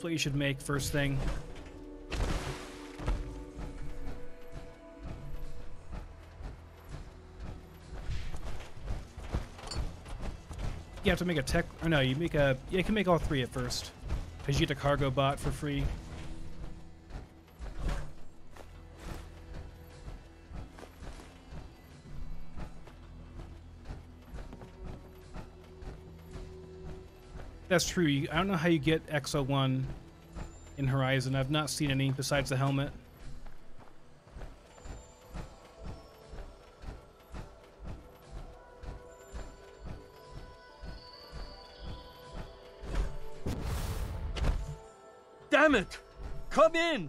That's what you should make first thing. You have to make a tech, or no, you make a, yeah, you can make all three at first. Because you get a cargo bot for free. That's true. I don't know how you get XO1 in Horizon. I've not seen any besides the helmet. Damn it! Come in!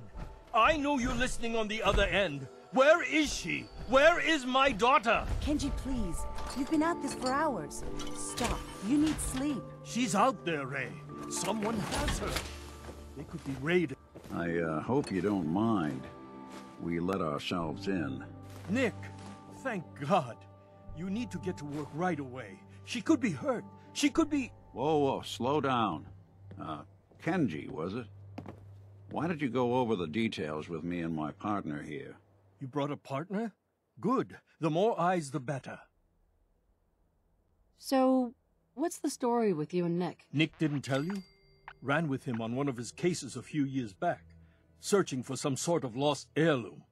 I know you're listening on the other end. Where is she? Where is my daughter? Kenji, please. You've been at this for hours. Stop. You need sleep. She's out there, Ray. Someone has her. They could be raided. I hope you don't mind. We let ourselves in. Nick, thank God. You need to get to work right away. She could be hurt. She could be... Whoa, whoa, slow down. Kenji, was it? Why did you go over the details with me and my partner here? You brought a partner? Good. The more eyes, the better. So, what's the story with you and Nick? Nick didn't tell you? Ran with him on one of his cases a few years back, searching for some sort of lost heirloom.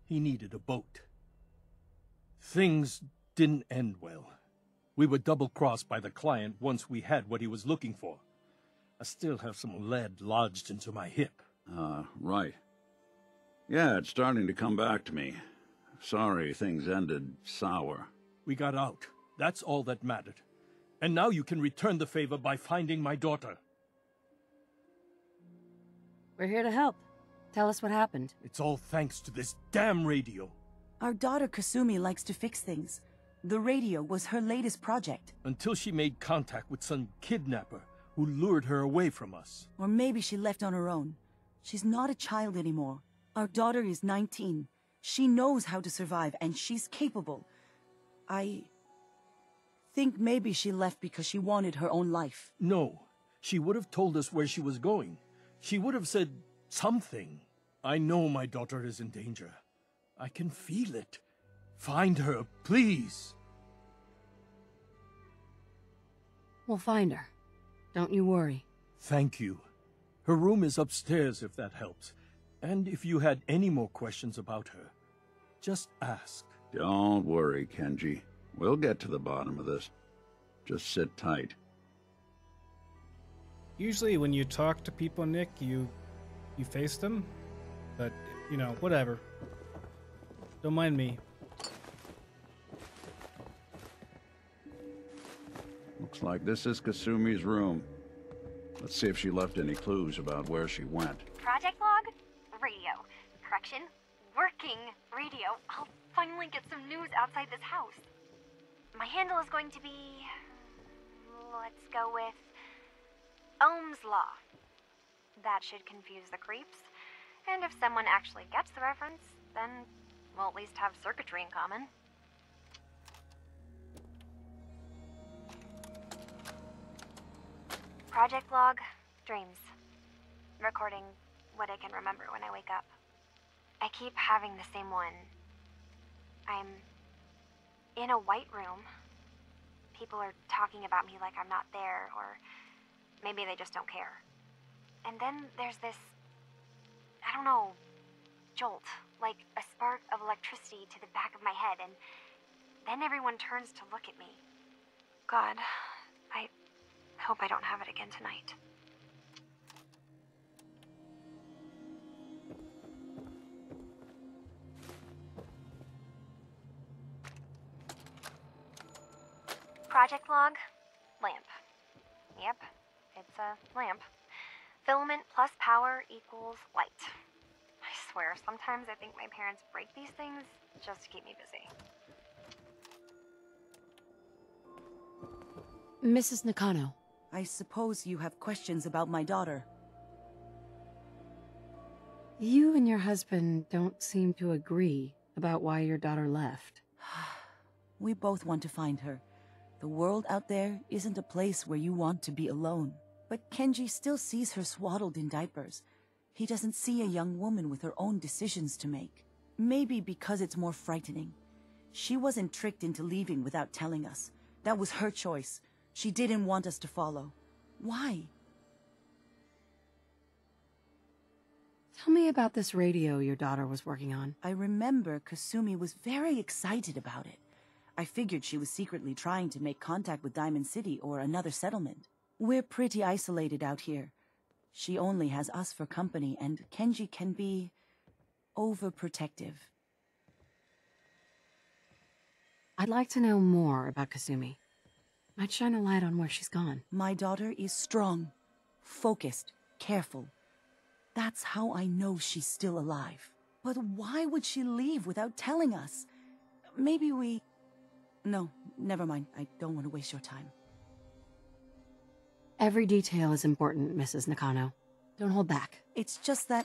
He needed a boat. Things didn't end well. We were double-crossed by the client once we had what he was looking for. I still have some lead lodged into my hip. Right. Yeah, it's starting to come back to me. Sorry things ended sour. We got out. That's all that mattered. And now you can return the favor by finding my daughter. We're here to help. Tell us what happened. It's all thanks to this damn radio. Our daughter Kasumi likes to fix things. The radio was her latest project. Until she made contact with some kidnapper who lured her away from us. Or maybe she left on her own. She's not a child anymore. Our daughter is 19. She knows how to survive, and she's capable. I think maybe she left because she wanted her own life. No. She would have told us where she was going. She would have said something. I know my daughter is in danger. I can feel it. Find her, please. We'll find her. Don't you worry. Thank you. Her room is upstairs if that helps. And if you had any more questions about her, just ask. Don't worry, Kenji. We'll get to the bottom of this. Just sit tight. Usually when you talk to people, Nick, you face them. But, you know, whatever. Don't mind me. Looks like this is Kasumi's room. Let's see if she left any clues about where she went. Project log? Radio. Correction. Working radio. I'll finally get some news outside this house. My handle is going to be... let's go with... Ohm's Law. That should confuse the creeps. And if someone actually gets the reference, then we'll at least have circuitry in common. Project log, dreams. Recording what I can remember when I wake up. I keep having the same one. I'm in a white room. People are talking about me like I'm not there, or maybe they just don't care. And then there's this, I don't know, jolt, like a spark of electricity to the back of my head, and then everyone turns to look at me. God, I hope I don't have it again tonight. Project log, lamp. Yep, it's a lamp. Filament plus power equals light. I swear, sometimes I think my parents break these things just to keep me busy. Mrs. Nakano. I suppose you have questions about my daughter. You and your husband don't seem to agree about why your daughter left. We both want to find her. The world out there isn't a place where you want to be alone. But Kenji still sees her swaddled in diapers. He doesn't see a young woman with her own decisions to make. Maybe because it's more frightening. She wasn't tricked into leaving without telling us. That was her choice. She didn't want us to follow. Why? Tell me about this radio your daughter was working on. I remember Kasumi was very excited about it. I figured she was secretly trying to make contact with Diamond City or another settlement. We're pretty isolated out here. She only has us for company, and Kenji can be overprotective. I'd like to know more about Kasumi. Might shine a light on where she's gone. My daughter is strong, focused, careful. That's how I know she's still alive. But why would she leave without telling us? Maybe we... No, never mind. I don't want to waste your time. Every detail is important, Mrs. Nakano. Don't hold back. It's just that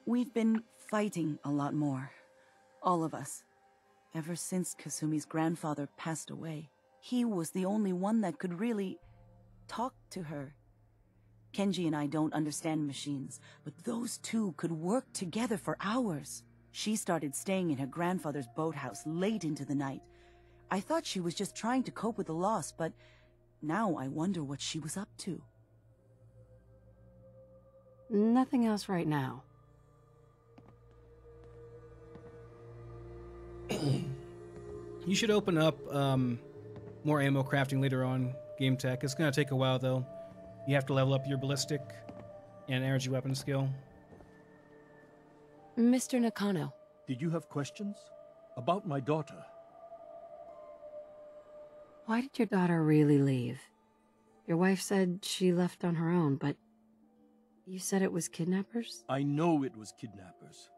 we've been fighting a lot more. All of us. Ever since Kasumi's grandfather passed away. He was the only one that could really talk to her. Kenji and I don't understand machines, but those two could work together for hours. She started staying in her grandfather's boathouse late into the night. I thought she was just trying to cope with the loss, but now I wonder what she was up to. Nothing else right now. You should open up more ammo crafting later on, Game Tech. It's going to take a while, though. You have to level up your ballistic and energy weapon skill. Mr. Nakano. Did you have questions? About my daughter? Why did your daughter really leave? Your wife said she left on her own, but you said it was kidnappers? I know it was kidnappers.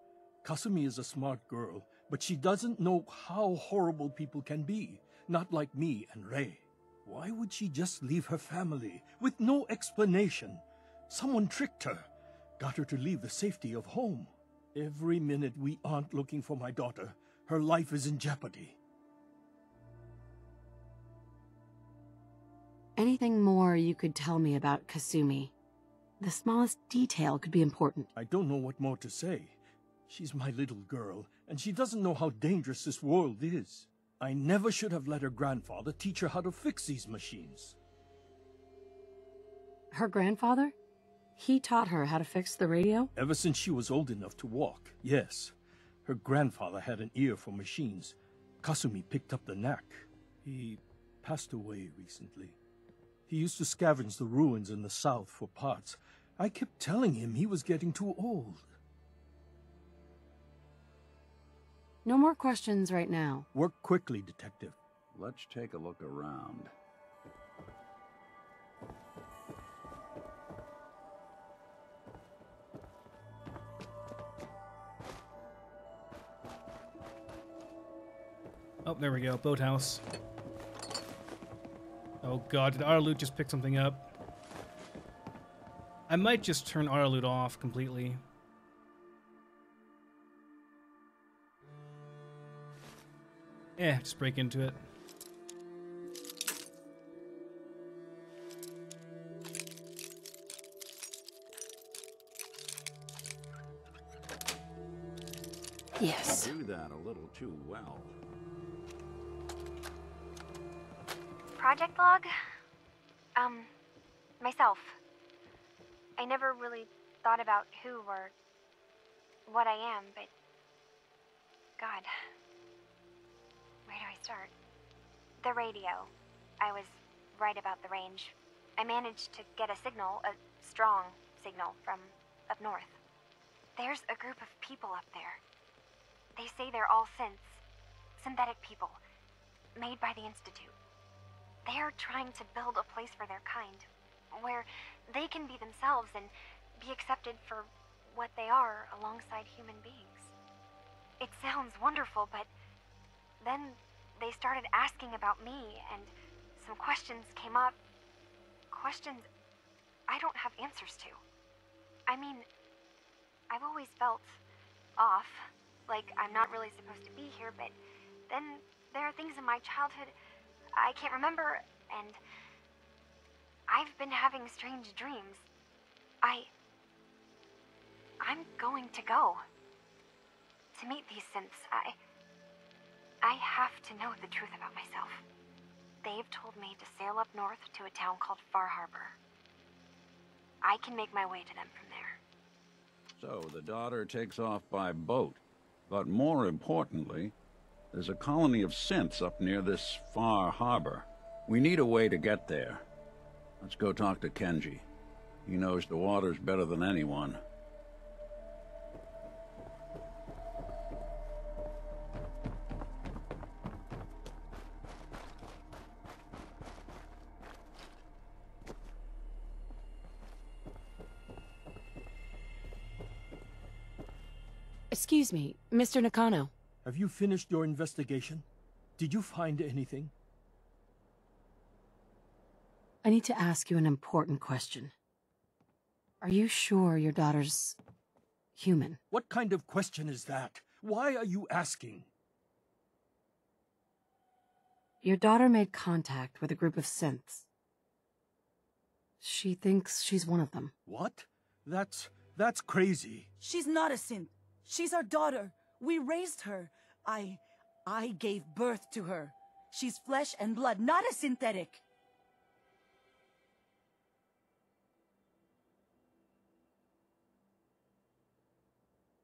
Kasumi is a smart girl, but she doesn't know how horrible people can be. Not like me and Rei. Why would she just leave her family with no explanation? Someone tricked her, got her to leave the safety of home. Every minute we aren't looking for my daughter, her life is in jeopardy. Anything more you could tell me about Kasumi? The smallest detail could be important. I don't know what more to say. She's my little girl, and she doesn't know how dangerous this world is. I never should have let her grandfather teach her how to fix these machines. Her grandfather? He taught her how to fix the radio? Ever since she was old enough to walk, yes. Her grandfather had an ear for machines. Kasumi picked up the knack. He passed away recently. He used to scavenge the ruins in the south for parts. I kept telling him he was getting too old. No more questions right now. Work quickly, Detective. Let's take a look around. Oh, there we go. Boathouse. Oh god, did our loot just pick something up? I might just turn our loot off completely. Just break into it. Yes. Do that a little too well. Project log? Myself. I never really thought about who or what I am, but God. Where do I start? The radio. I was right about the range. I managed to get a signal, a strong signal, from up north. There's a group of people up there. They say they're all synthetic people, made by the Institute. They're trying to build a place for their kind, where they can be themselves and be accepted for what they are alongside human beings. It sounds wonderful, but then they started asking about me, and some questions came up. Questions I don't have answers to. I mean, I've always felt off, like I'm not really supposed to be here, but then there are things in my childhood I can't remember, and I've been having strange dreams. I'm going to go. To meet these synths, I have to know the truth about myself. They've told me to sail up north to a town called Far Harbor. I can make my way to them from there. So the daughter takes off by boat. But more importantly, there's a colony of synths up near this Far Harbor. We need a way to get there. Let's go talk to Kenji. He knows the waters better than anyone. Excuse me, Mr. Nakano. Have you finished your investigation? Did you find anything? I need to ask you an important question. Are you sure your daughter's human? What kind of question is that? Why are you asking? Your daughter made contact with a group of synths. She thinks she's one of them. What? That's crazy. She's not a synth. She's our daughter. We raised her. I gave birth to her. She's flesh and blood, not a synthetic.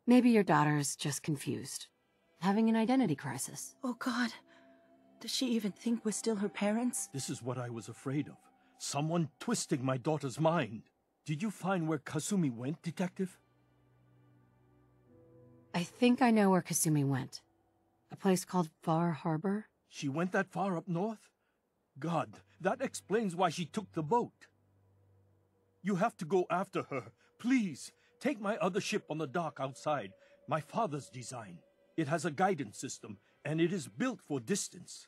Maybe your daughter is just confused, having an identity crisis. Oh God. Does she even think we're still her parents? This is what I was afraid of. Someone twisting my daughter's mind. Did you find where Kasumi went, Detective? I think I know where Kasumi went. A place called Far Harbor? She went that far up north? God, that explains why she took the boat. You have to go after her. Please, take my other ship on the dock outside. My father's design. It has a guidance system, and it is built for distance.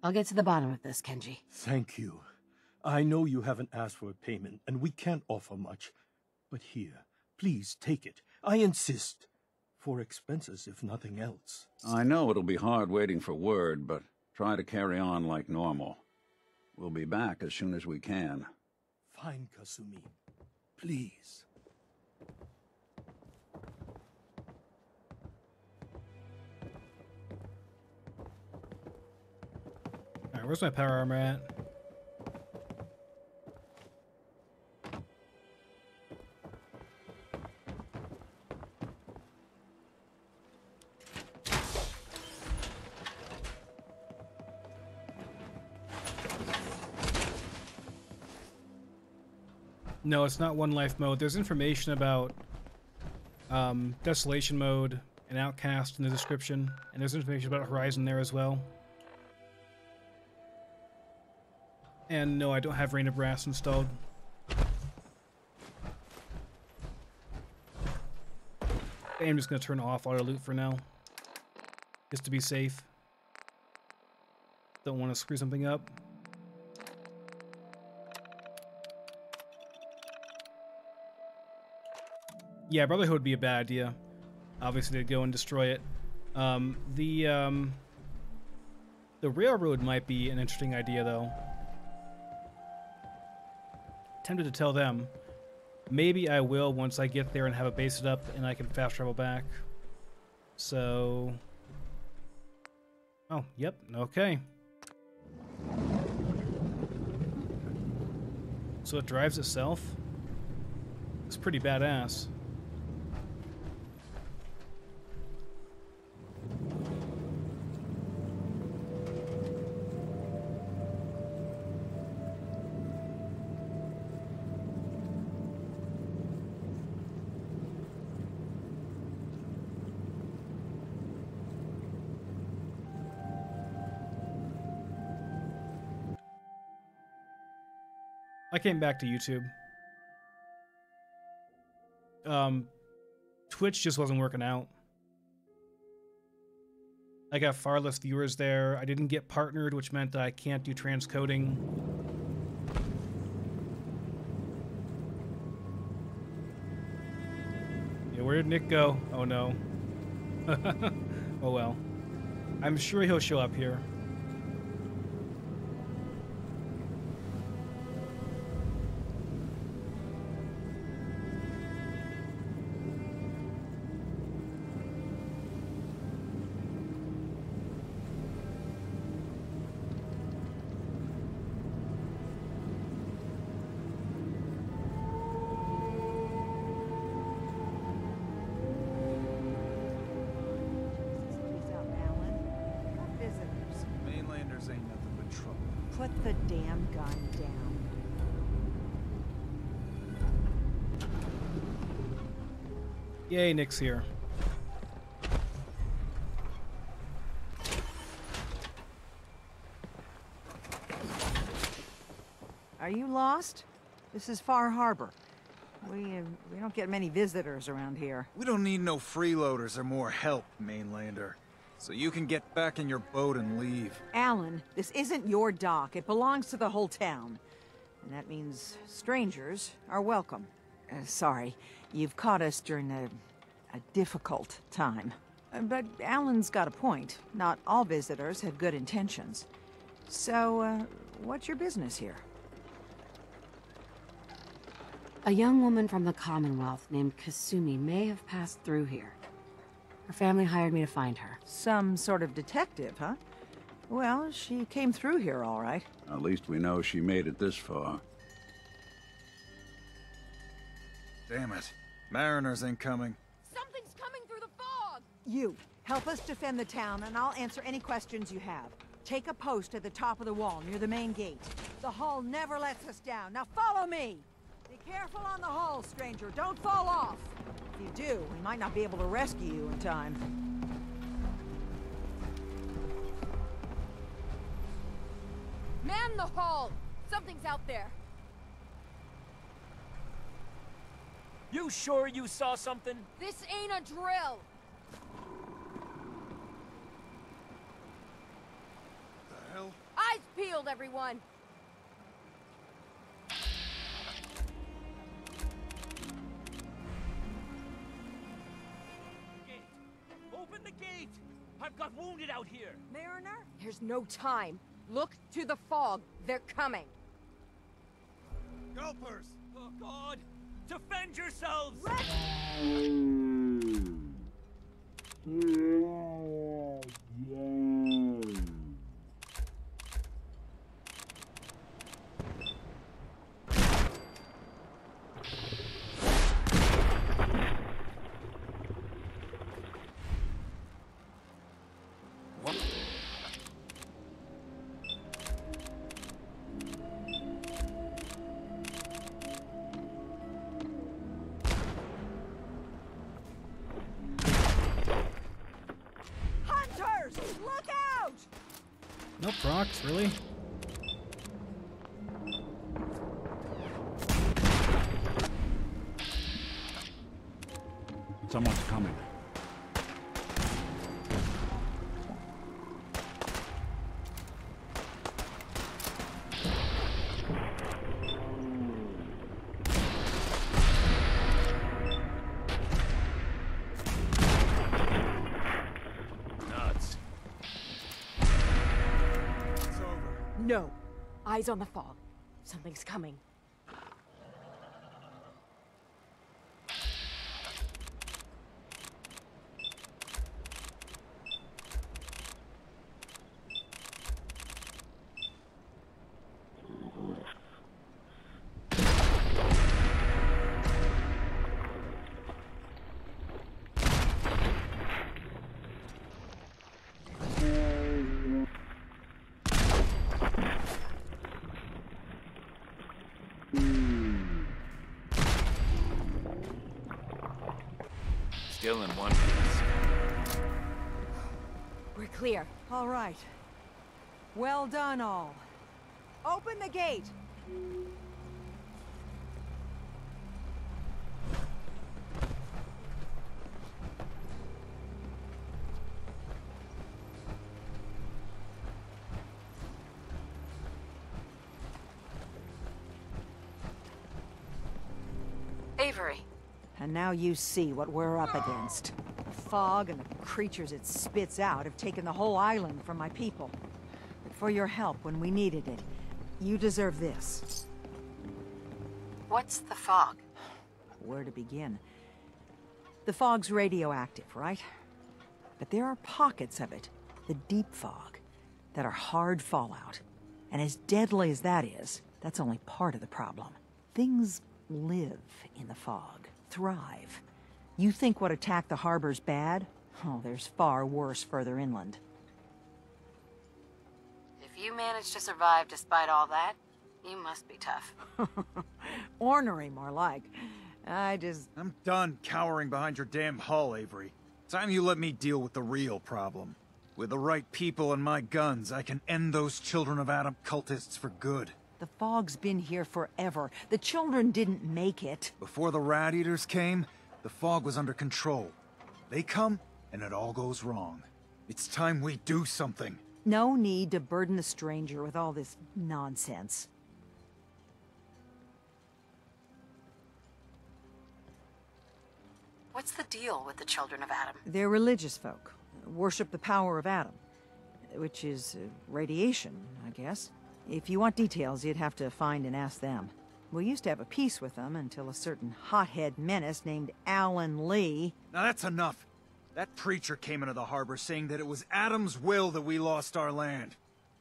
I'll get to the bottom of this, Kenji. Thank you. I know you haven't asked for a payment, and we can't offer much. But here, please take it. I insist. For expenses, if nothing else. I know it'll be hard waiting for word, but try to carry on like normal. We'll be back as soon as we can. Fine, Kasumi. Please. Alright, where's my power armor at? No, it's not one life mode. There's information about Desolation mode and Outcast in the description, and there's information about Horizon there as well. And no, I don't have Rain of Brass installed. I'm just going to turn off auto loot for now, just to be safe. Don't want to screw something up. Yeah, Brotherhood would be a bad idea. Obviously, to go and destroy it. The railroad might be an interesting idea, though. Tempted to tell them. Maybe I will once I get there and have it based up and I can fast travel back. So... Oh, yep, okay. So it drives itself? It's pretty badass. I came back to YouTube. Twitch just wasn't working out. I got far less viewers there. I didn't get partnered, which meant that I can't do transcoding. Yeah, where did Nick go? Oh no. Oh well. I'm sure he'll show up here. Put the damn gun down. Yay, Nick's here. Are you lost? This is Far Harbor. We don't get many visitors around here. We don't need no freeloaders or more help, mainlander. So you can get back in your boat and leave. Alan, this isn't your dock. It belongs to the whole town. And that means strangers are welcome. Sorry, you've caught us during a difficult time. But Alan's got a point. Not all visitors have good intentions. So, what's your business here? A young woman from the Commonwealth named Kasumi may have passed through here. Her family hired me to find her. Some sort of detective, huh? Well, she came through here all right. At least we know she made it this far. Damn it. Mariners incoming. Something's coming through the fog! You, help us defend the town, and I'll answer any questions you have. Take a post at the top of the wall, near the main gate. The hull never lets us down. Now follow me! Be careful on the hull, stranger. Don't fall off. If you do, we might not be able to rescue you in time. Man the hull! Something's out there. You sure you saw something? This ain't a drill! The hell? Eyes peeled, everyone! Open the gate! I've got wounded out here! Mariner? There's no time. Look to the fog. They're coming. Gulpers! Oh, God! Defend yourselves! Hunters! Look out! Nope, rocks, really? Someone's coming. Nuts. It's over. No. Eyes on the fog. Something's coming. Still in one piece. We're clear. All right. Well done, all. Open the gate! Avery. And now you see what we're up against. The fog and the creatures it spits out have taken the whole island from my people. But for your help when we needed it, you deserve this. What's the fog? Where to begin? The fog's radioactive, right? But there are pockets of it, the deep fog, that are hard fallout. And as deadly as that is, that's only part of the problem. Things live in the fog, thrive. You think what attacked the harbor's bad? Oh, there's far worse further inland. If If you manage to survive despite all that, you must be tough. Ornery, more like. I'm done cowering behind your damn hull, Avery. Time you let me deal with the real problem. With the right people and my guns, I can end those Children of Adam cultists for good. The fog's been here forever. The children didn't make it. Before the Rat Eaters came, the fog was under control. They come, and it all goes wrong. It's time we do something. No need to burden the stranger with all this nonsense. What's the deal with the Children of Adam? They're religious folk. Worship the power of Adam. Which is radiation, I guess. If you want details, you'd have to find and ask them. We used to have a peace with them until a certain hothead menace named Alan Lee... Now that's enough. That preacher came into the harbor saying that it was Adam's will that we lost our land.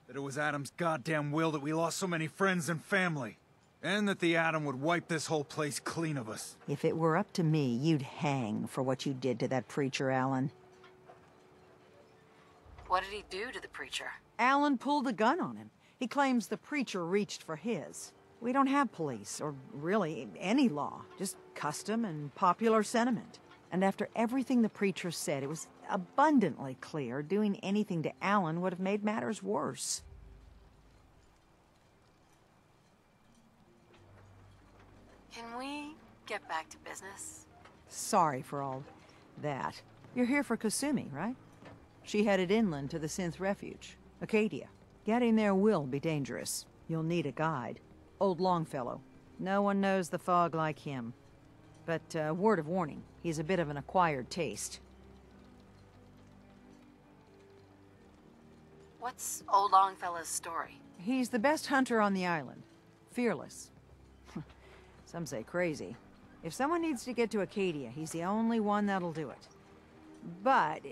That it was Adam's goddamn will that we lost so many friends and family. And that the Atom would wipe this whole place clean of us. If it were up to me, you'd hang for what you did to that preacher, Alan. What did he do to the preacher? Alan pulled a gun on him. He claims the preacher reached for his. We don't have police, or really any law. Just custom and popular sentiment. And after everything the preacher said, it was abundantly clear doing anything to Alan would have made matters worse. Can we get back to business? Sorry for all that. You're here for Kasumi, right? She headed inland to the Synth Refuge, Acadia. Getting there will be dangerous. You'll need a guide. Old Longfellow. No one knows the fog like him. But, word of warning, he's a bit of an acquired taste. What's Old Longfellow's story? He's the best hunter on the island. Fearless. Some say crazy. If someone needs to get to Acadia, he's the only one that'll do it. But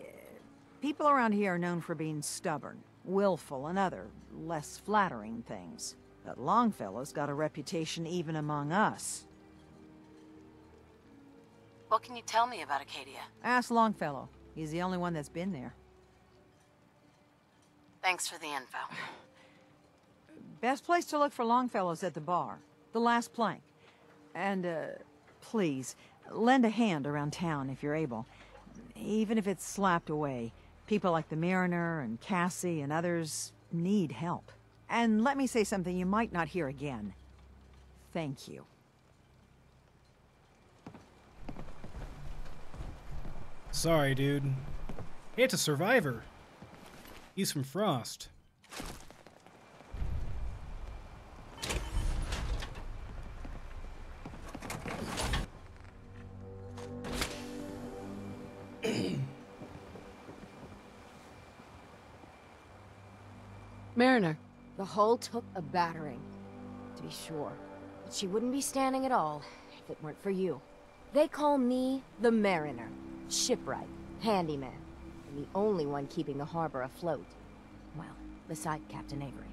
people around here are known for being stubborn, willful, and other, less flattering things. But Longfellow's got a reputation even among us. What can you tell me about Acadia? Ask Longfellow. He's the only one that's been there. Thanks for the info. Best place to look for Longfellow's at the bar. The last plank. And, please, lend a hand around town if you're able. Even if it's slapped away. People like the Mariner and Cassie and others need help. And let me say something you might not hear again. Thank you. Sorry, dude. Hey, it's a survivor. He's from Frost. Mariner. The hull took a battering, to be sure. But she wouldn't be standing at all if it weren't for you. They call me the Mariner. Shipwright, handyman, and the only one keeping the harbor afloat. Well, beside Captain Avery.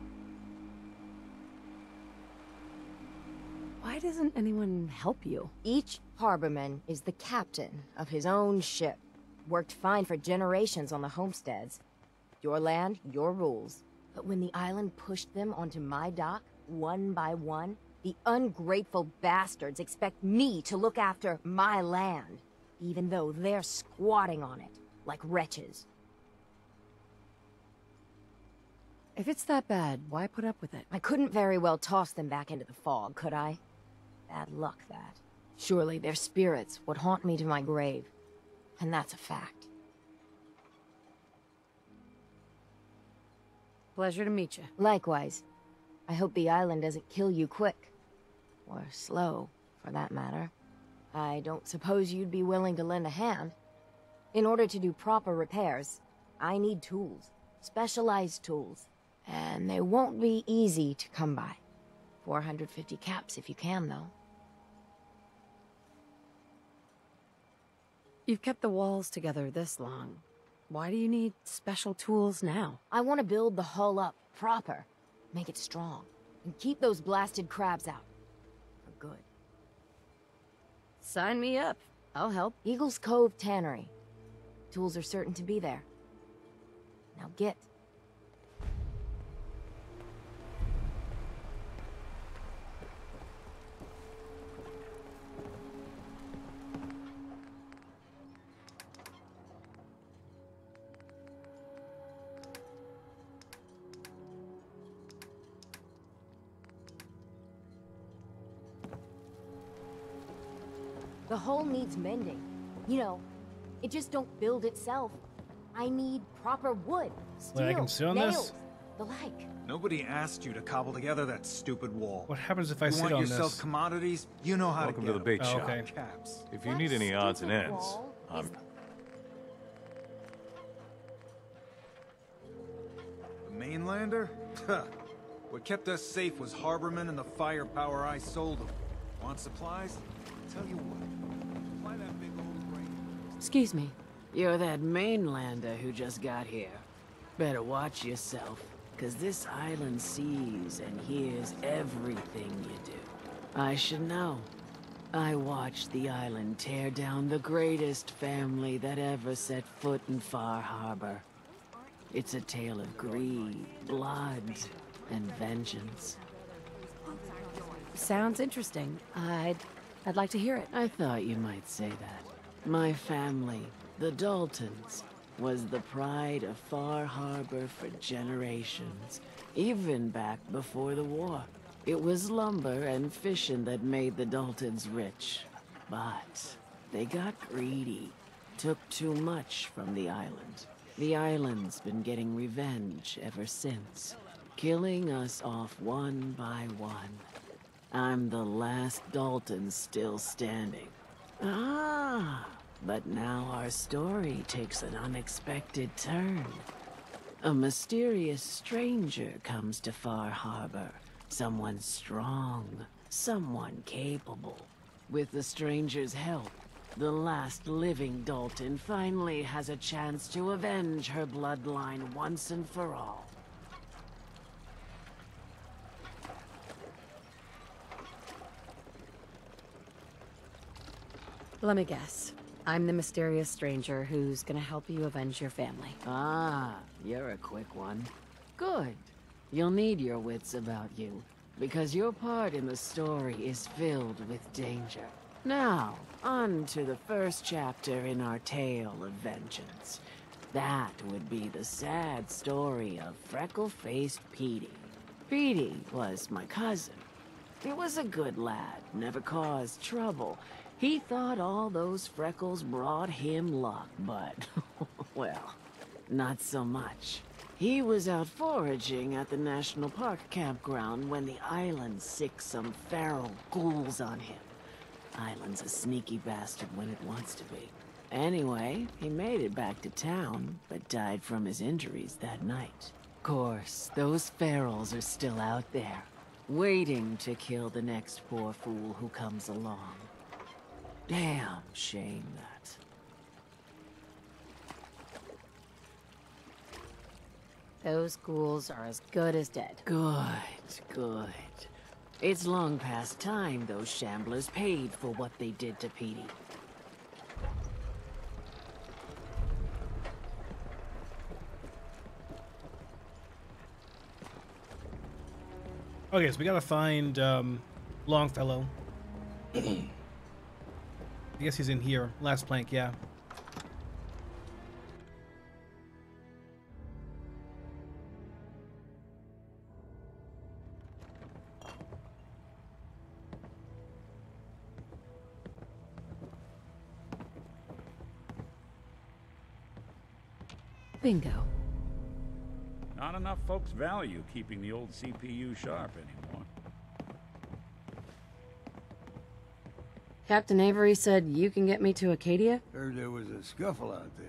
Why doesn't anyone help you? Each harborman is the captain of his own ship. Worked fine for generations on the homesteads. Your land, your rules. But when the island pushed them onto my dock, one by one, the ungrateful bastards expect me to look after my land, even though they're squatting on it, like wretches. If it's that bad, why put up with it? I couldn't very well toss them back into the fog, could I? Bad luck, that. Surely their spirits would haunt me to my grave. And that's a fact. Pleasure to meet you. Likewise. I hope the island doesn't kill you quick. Or slow, for that matter. I don't suppose you'd be willing to lend a hand. In order to do proper repairs, I need tools. Specialized tools. And they won't be easy to come by. 450 caps if you can, though. You've kept the walls together this long. Why do you need special tools now? I want to build the hull up, proper. Make it strong. And keep those blasted crabs out. For good. Sign me up. I'll help. Eagle's Cove Tannery. Tools are certain to be there. Now get. The hull needs mending. You know, it just don't build itself. I need proper wood, steel, Wait, I can sit on nails, this? the like. Nobody asked you to cobble together that stupid wall. What happens if I You sit want on yourself this? commodities? You know how Welcome to to get the bait 'em. shop. okay. Caps. If you That need any odds and stupid ends, wall is- The mainlander? What kept us safe was Harborman and the firepower I sold them. Want supplies? Tell you what. Fly that big old brain. Excuse me. You're that mainlander who just got here. Better watch yourself, 'cause this island sees and hears everything you do. I should know. I watched the island tear down the greatest family that ever set foot in Far Harbor. It's a tale of greed, blood, and vengeance. Sounds interesting. I'd like to hear it. I thought you might say that. My family, the Daltons, was the pride of Far Harbor for generations, even back before the war. It was lumber and fishing that made the Daltons rich. But they got greedy, took too much from the island. The island's been getting revenge ever since, killing us off one by one. I'm the last Dalton still standing. Ah, but now our story takes an unexpected turn. A mysterious stranger comes to Far Harbor. Someone strong, someone capable. With the stranger's help, the last living Dalton finally has a chance to avenge her bloodline once and for all. Let me guess. I'm the mysterious stranger who's gonna help you avenge your family. Ah, you're a quick one. Good. You'll need your wits about you, because your part in the story is filled with danger. Now, on to the first chapter in our tale of vengeance. That would be the sad story of freckle-faced Petey. Petey was my cousin. He was a good lad, never caused trouble. He thought all those freckles brought him luck, but, well, not so much. He was out foraging at the National Park campground when the island sicked some feral ghouls on him. Island's a sneaky bastard when it wants to be. Anyway, he made it back to town, but died from his injuries that night. Course, those ferals are still out there, waiting to kill the next poor fool who comes along. Damn shame that. Those ghouls are as good as dead. Good, good. It's long past time those shamblers paid for what they did to Petey. Okay, so we gotta find Longfellow. I guess he's in here. Last plank, yeah. Bingo. Not enough folks value keeping the old CPU sharp anymore. Captain Avery said you can get me to Acadia? Heard there was a scuffle out there.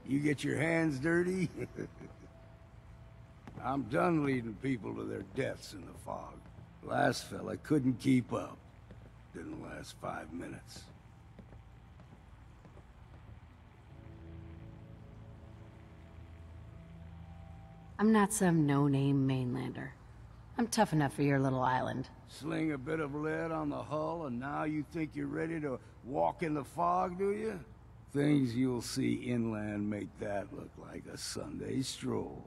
You get your hands dirty? I'm done leading people to their deaths in the fog. Last fella couldn't keep up. Didn't last 5 minutes. I'm not some no-name mainlander. I'm tough enough for your little island. Sling a bit of lead on the hull and now you think you're ready to walk in the fog, do you? Things you'll see inland make that look like a Sunday stroll.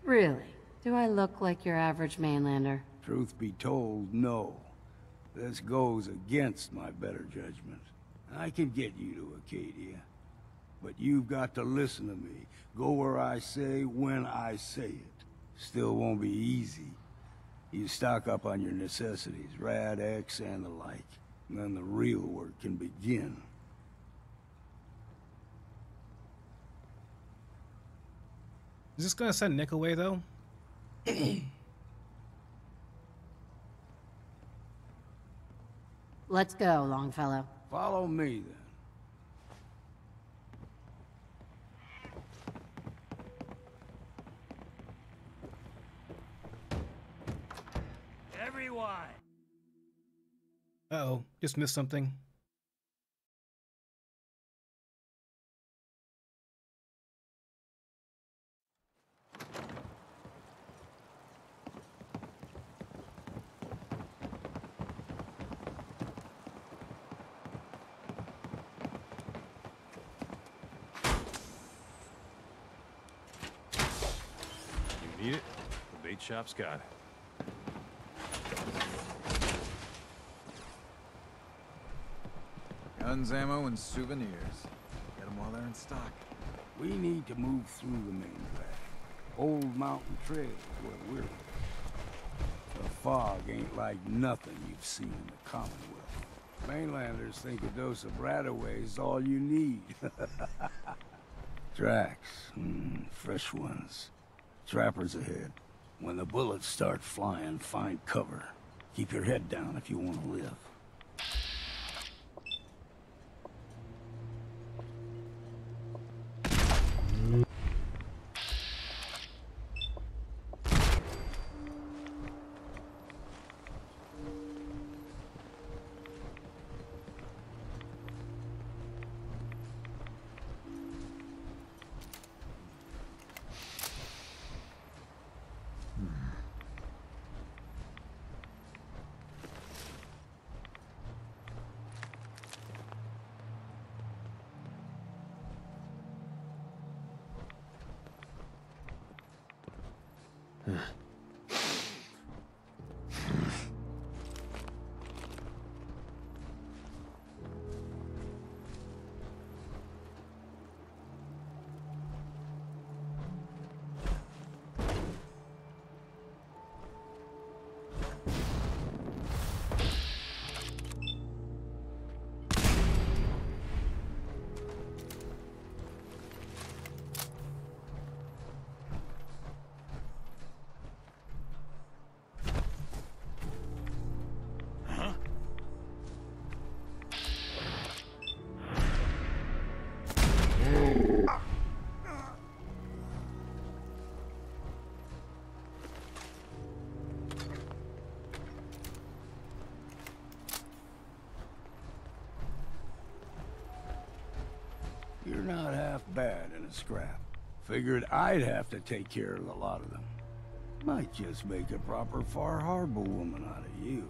Really? Do I look like your average mainlander? Truth be told, no. This goes against my better judgment. I can get you to Acadia, but you've got to listen to me. Go where I say, when I say it. Still won't be easy. You stock up on your necessities, Rad, X, and the like. And then the real work can begin. Is this gonna send Nick away, though? Let's go, Longfellow. Follow me, then. Everyone! Uh-oh, just missed something. You need it? The bait shop's got it. Guns, ammo, and souvenirs. Get them while they're in stock. We need to move through the main drag. Old Mountain Trail is where we're headed. The fog ain't like nothing you've seen in the Commonwealth. Mainlanders think a dose of Radaway is all you need. Tracks, fresh ones. Trappers ahead. When the bullets start flying, find cover. Keep your head down if you want to live. You're not half bad in a scrap. Figured I'd have to take care of a lot of them. Might just make a proper Far Harbor woman out of you.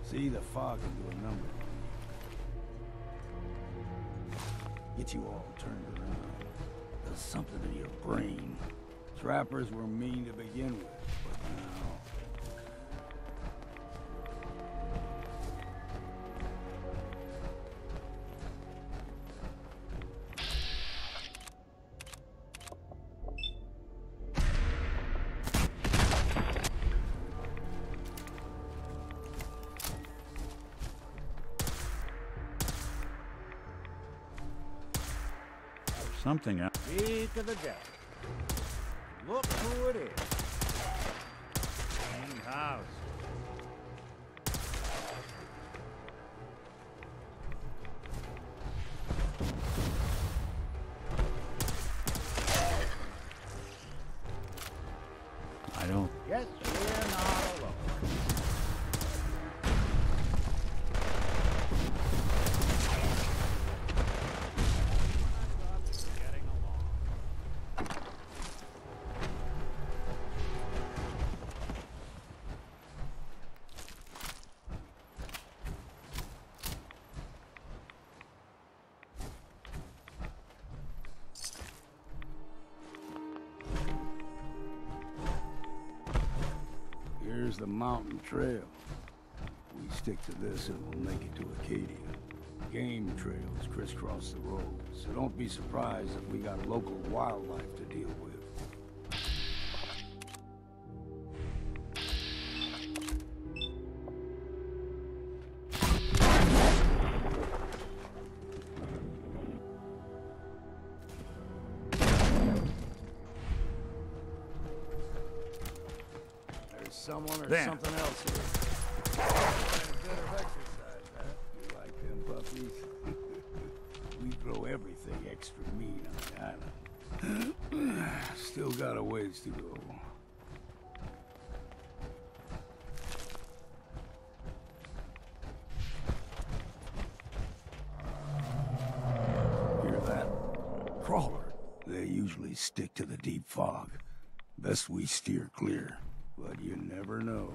See, the fog can do a number on you. Get you all turned around. There's something in your brain. Trappers were mean to begin with, but now... Something else. Speak of the devil. Look who it is. Clean house. I don't... Guess we're not alone. Here's the mountain trail. We stick to this and we'll make it to Acadia. game trails crisscross the road, so don't be surprised if we got local wildlife to deal with. There's someone or something else here. A bit of exercise, huh? You like them puppies? We grow everything extra mean on the island. Still got a ways to go. Hear that? Crawler. They usually stick to the deep fog. Best we steer clear, but you never know.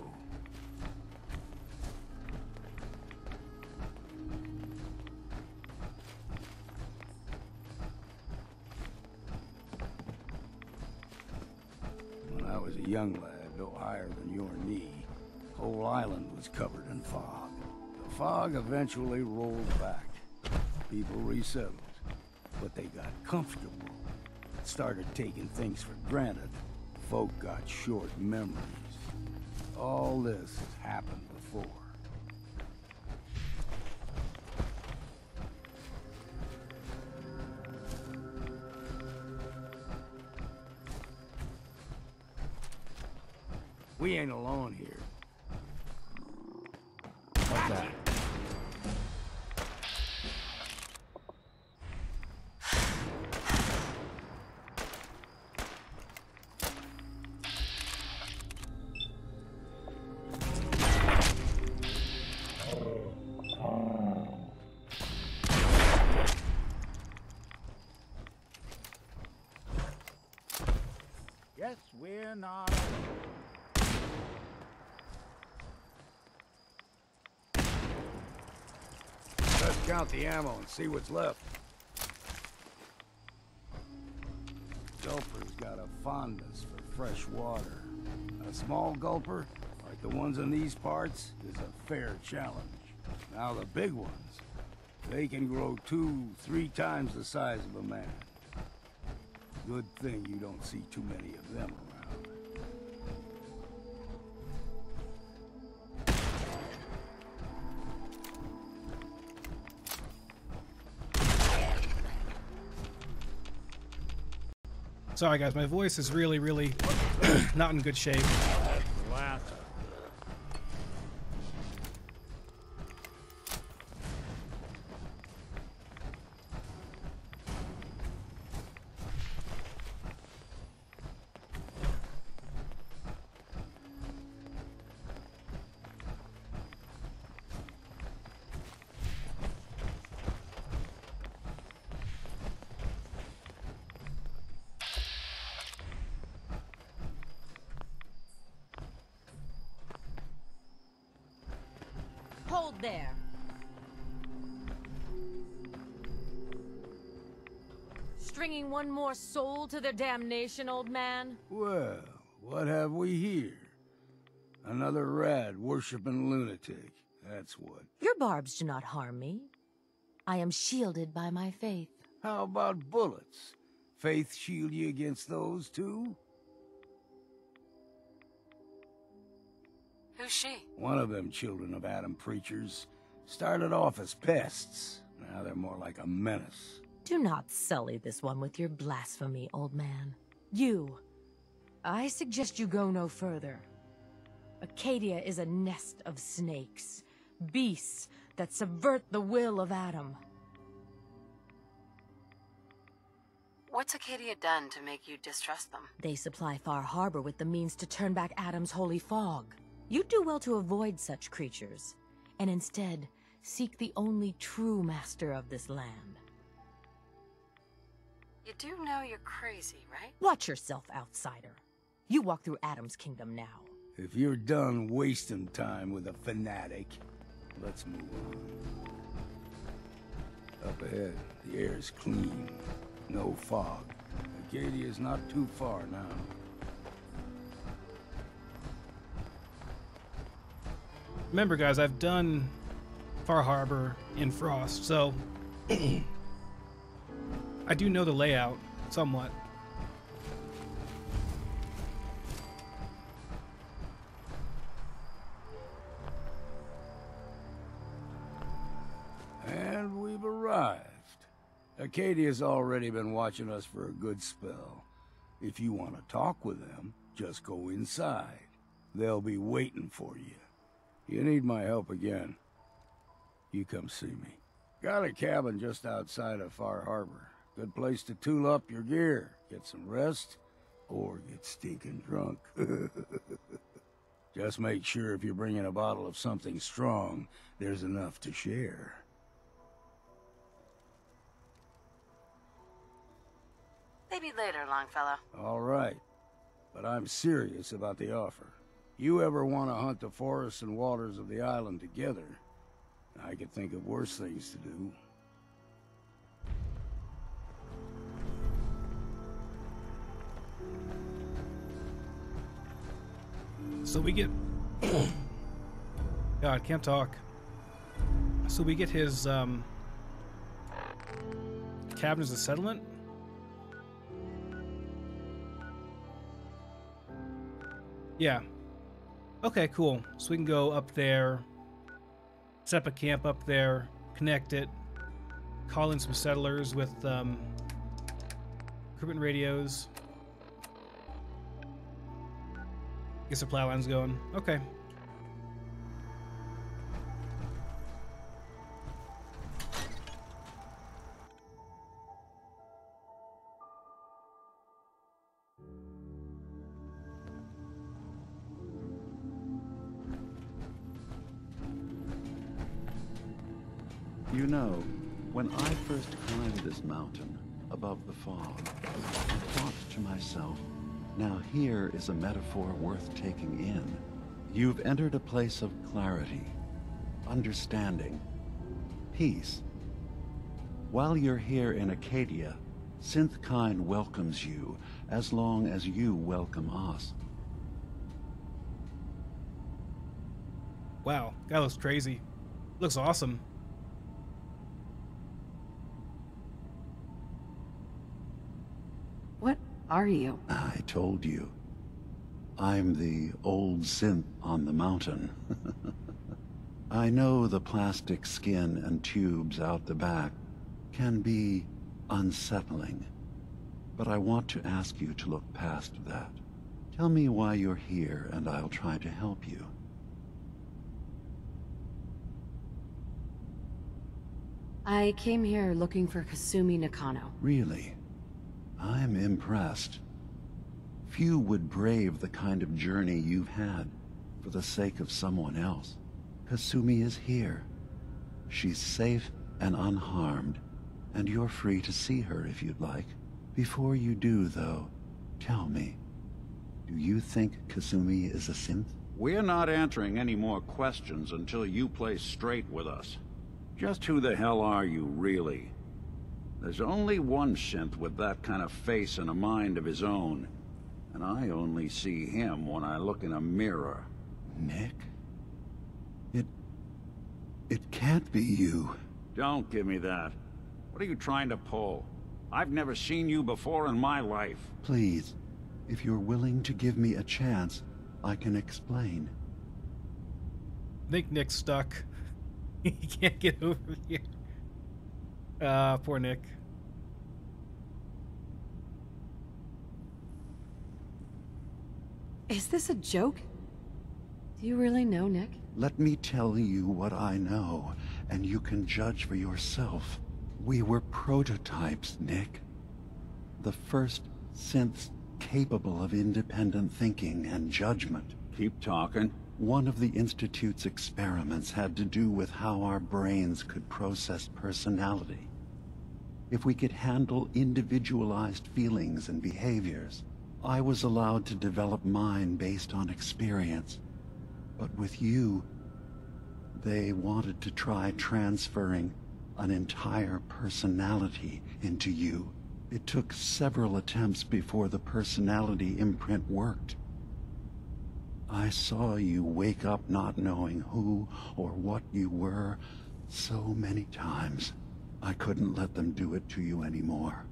When I was a young lad, no higher than your knee, the whole island was covered in fog. The fog eventually rolled back. People resettled, but they got comfortable. Started taking things for granted. Folk got short memories. All this has happened before. We ain't alone here. What's that? Guess we're not. Let's count the ammo and see what's left. Gulper's got a fondness for fresh water. A small gulper, like the ones in these parts, is a fair challenge. Now the big ones, they can grow 2-3 times the size of a man. Good thing you don't see too many of them around. Sorry guys, my voice is really not in good shape. Hold there. Stringing one more soul to their damnation, old man? Well, what have we here? Another rad worshipping lunatic. That's what. Your barbs do not harm me. I am shielded by my faith. How about bullets? Faith shield you against those too? Who's she? One of them children of Adam preachers. Started off as pests. Now they're more like a menace. Do not sully this one with your blasphemy, old man. I suggest you go no further. Acadia is a nest of snakes. Beasts that subvert the will of Adam. What's Acadia done to make you distrust them? They supply Far Harbor with the means to turn back Adam's holy fog. You'd do well to avoid such creatures, and instead seek the only true master of this land. You do know you're crazy, right? Watch yourself, outsider. You walk through Adam's kingdom now. If you're done wasting time with a fanatic, let's move on. Up ahead, the air's clean. No fog. Acadia's not too far now. Remember guys, I've done Far Harbor in Frost, so I do know the layout somewhat. And we've arrived. Acadia's already been watching us for a good spell. If you want to talk with them, just go inside. They'll be waiting for you. You need my help again, you come see me. Got a cabin just outside of Far Harbor. Good place to tool up your gear, get some rest, or get stinking drunk. Just make sure if you're bringing a bottle of something strong, there's enough to share. Maybe later, Longfellow. All right, but I'm serious about the offer. You ever want to hunt the forests and waters of the island together, I could think of worse things to do. So we get... God, can't talk. So we get his, cabin as a settlement? Yeah. Okay, cool. So we can go up there, set up a camp up there, connect it, call in some settlers with equipment radios. Get some plow lines going. Okay. You know, when I first climbed this mountain above the fog, I thought to myself, now here is a metaphor worth taking in. You've entered a place of clarity, understanding, peace. While you're here in Acadia, Synthkind welcomes you as long as you welcome us. Wow, that looks crazy. Looks awesome. What are you? I told you. I'm the old synth on the mountain. I know the plastic skin and tubes out the back can be unsettling, but I want to ask you to look past that. Tell me why you're here, and I'll try to help you. I came here looking for Kasumi Nakano. Really? I'm impressed. Few would brave the kind of journey you've had for the sake of someone else. Kasumi is here. She's safe and unharmed, and you're free to see her if you'd like. Before you do, though, tell me, do you think Kasumi is a synth? We're not answering any more questions until you play straight with us. Just who the hell are you, really? There's only one synth with that kind of face and a mind of his own, and I only see him when I look in a mirror. Nick? It can't be you. Don't give me that. What are you trying to pull? I've never seen you before in my life. Please, if you're willing to give me a chance, I can explain. I think Nick's stuck. He can't get over here. Poor Nick. Is this a joke? Do you really know Nick? Let me tell you what I know, and you can judge for yourself. We were prototypes, Nick. The first synths capable of independent thinking and judgment. Keep talking. One of the Institute's experiments had to do with how our brains could process personality. If we could handle individualized feelings and behaviors, I was allowed to develop mine based on experience. But with you, they wanted to try transferring an entire personality into you. It took several attempts before the personality imprint worked. I saw you wake up not knowing who or what you were, so many times. I couldn't let them do it to you anymore.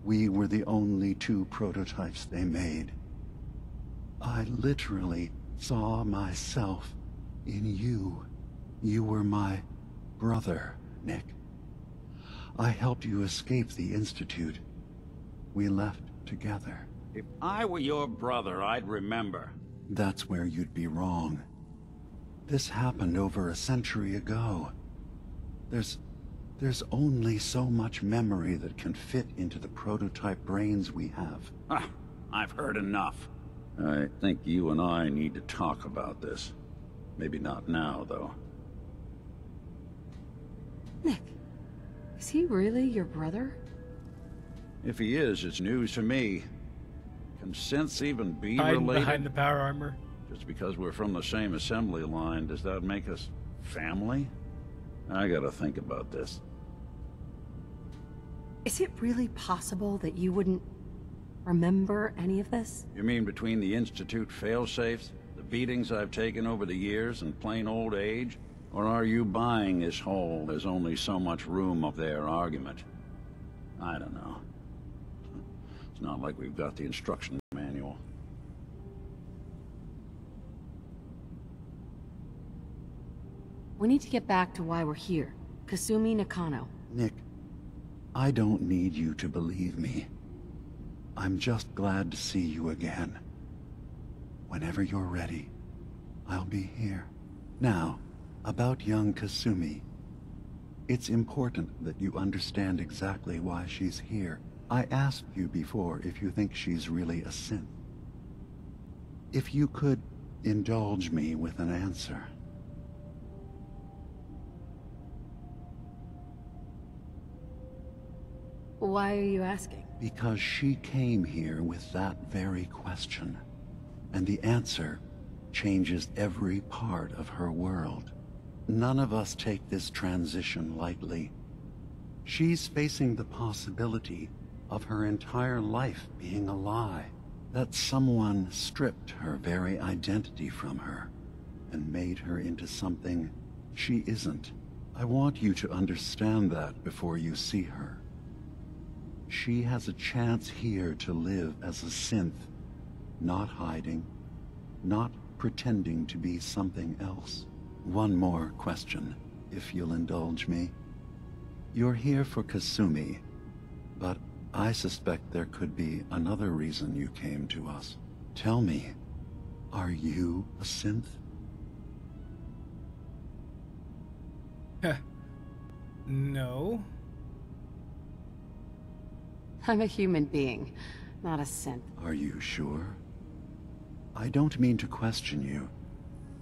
We were the only 2 prototypes they made. I literally saw myself in you. You were my brother, Nick. I helped you escape the Institute. We left together. If I were your brother, I'd remember. That's where you'd be wrong. This happened over a century ago. There's only so much memory that can fit into the prototype brains we have. Ah, I've heard enough. I think you and I need to talk about this. Maybe not now, though. Nick, is he really your brother? If he is, it's news to me. Can synths even be Hiding related? behind the power armor. Just because we're from the same assembly line, does that make us family? I gotta think about this. Is it really possible that you wouldn't remember any of this? You mean between the Institute failsafes, the beatings I've taken over the years, and plain old age? Or are you buying this whole "there's only so much room up there" argument? I don't know. It's not like we've got the instruction manual. We need to get back to why we're here. Kasumi Nakano. Nick, I don't need you to believe me. I'm just glad to see you again. Whenever you're ready, I'll be here. Now, about young Kasumi. It's important that you understand exactly why she's here. I asked you before if you think she's really a synth. If you could indulge me with an answer. Why are you asking? Because she came here with that very question. And the answer changes every part of her world. None of us take this transition lightly. She's facing the possibility of her entire life being a lie. That someone stripped her very identity from her and made her into something she isn't. I want you to understand that before you see her. She has a chance here to live as a synth, not hiding, not pretending to be something else. One more question, if you'll indulge me. You're here for Kasumi, but I suspect there could be another reason you came to us. Tell me, are you a synth? No. I'm a human being, not a synth. Are you sure? I don't mean to question you,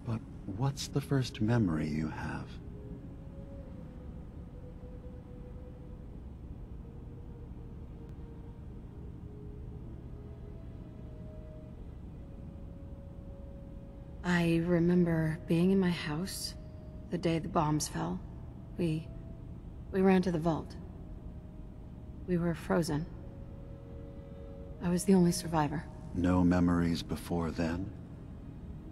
but what's the first memory you have? I remember being in my house the day the bombs fell. We ran to the vault. We were frozen. I was the only survivor. No memories before then?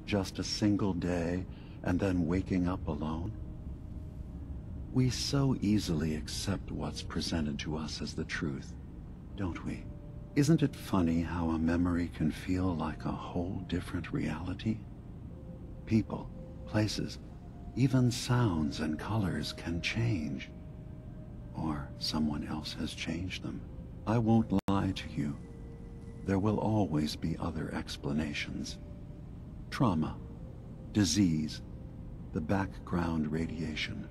Just a single day, and then waking up alone? We so easily accept what's presented to us as the truth, don't we? Isn't it funny how a memory can feel like a whole different reality? People, places, even sounds and colors can change. Or someone else has changed them. I won't lie to you. There will always be other explanations. Trauma, disease, the background radiation.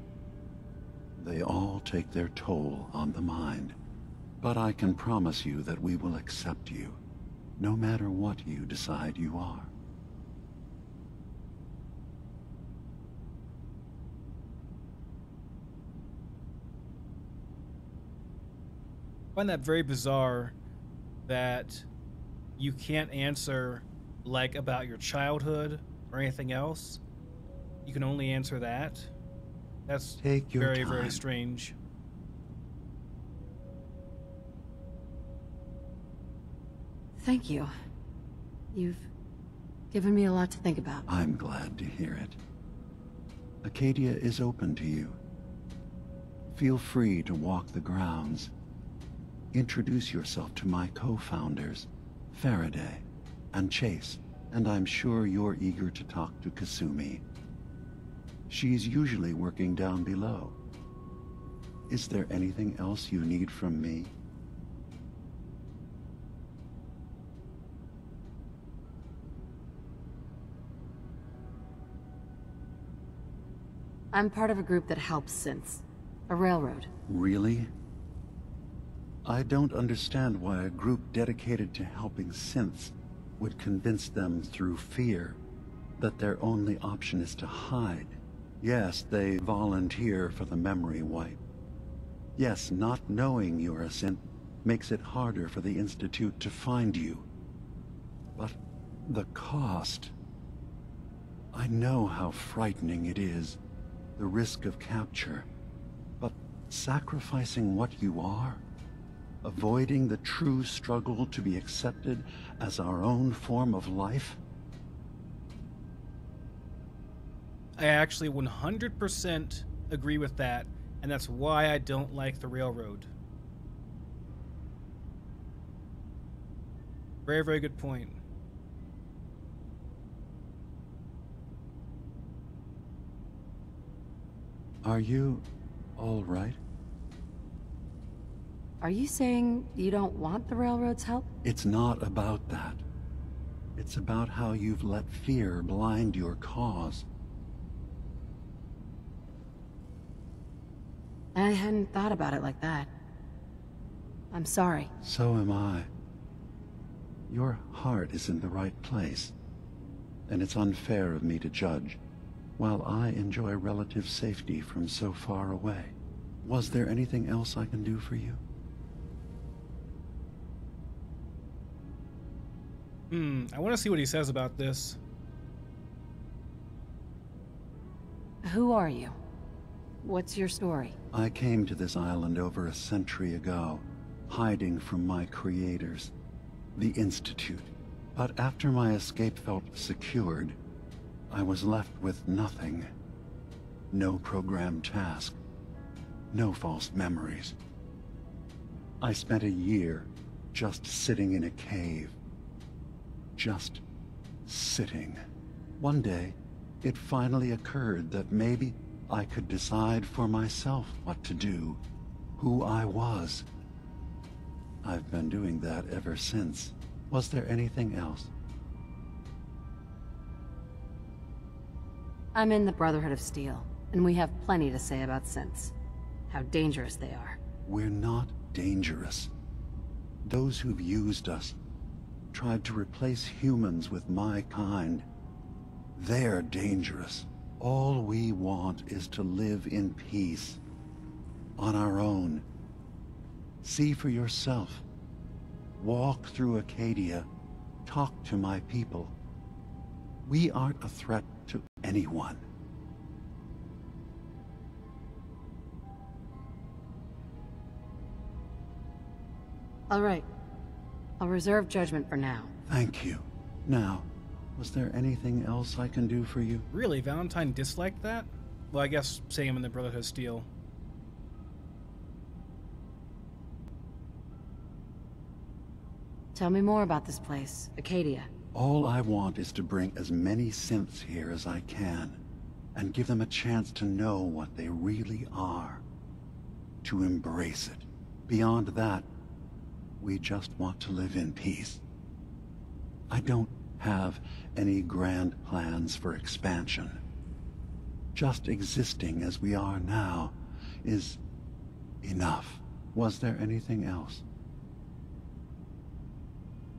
They all take their toll on the mind. But I can promise you that we will accept you, no matter what you decide you are. I find that very bizarre that you can't answer like about your childhood or anything else. You can only answer that. That's Take your very, time. very strange. Thank you. You've given me a lot to think about. I'm glad to hear it. Acadia is open to you. Feel free to walk the grounds. Introduce yourself to my co-founders, Faraday and Chase, and I'm sure you're eager to talk to Kasumi. She's usually working down below. Is there anything else you need from me? I'm part of a group that helps synths. A railroad. Really? I don't understand why a group dedicated to helping synths would convince them through fear that their only option is to hide. Yes, they volunteer for the memory wipe. Yes, not knowing you're a synth makes it harder for the Institute to find you. But the cost... I know how frightening it is, the risk of capture. But sacrificing what you are, avoiding the true struggle to be accepted as our own form of life? I actually 100% agree with that, and that's why I don't like the railroad. Very, very good point. Are you all right? Are you saying you don't want the railroad's help? It's not about that. It's about how you've let fear blind your cause. I hadn't thought about it like that. I'm sorry. So am I. Your heart is in the right place, and it's unfair of me to judge, while I enjoy relative safety from so far away. Was there anything else I can do for you? I want to see what he says about this. Who are you? What's your story? I came to this island over a century ago, hiding from my creators, the Institute. But after my escape felt secured, I was left with nothing. No programmed task. No false memories. I spent a year just sitting in a cave. Just sitting. One day, it finally occurred that maybe I could decide for myself what to do, who I was. I've been doing that ever since. Was there anything else? I'm in the Brotherhood of Steel, and we have plenty to say about synths. How dangerous they are. We're not dangerous. Those who've used us, tried to replace humans with my kind, they're dangerous. All we want is to live in peace, on our own. See for yourself. Walk through Acadia, talk to my people. We aren't a threat to anyone. All right. I'll reserve judgment for now. Thank you. Now, was there anything else I can do for you? Really? Valentine disliked that? Well, I guess same in the Brotherhood of Steel. Tell me more about this place, Acadia. All I want is to bring as many synths here as I can, and give them a chance to know what they really are. To embrace it. Beyond that, we just want to live in peace. I don't have any grand plans for expansion. Just existing as we are now is enough. Was there anything else?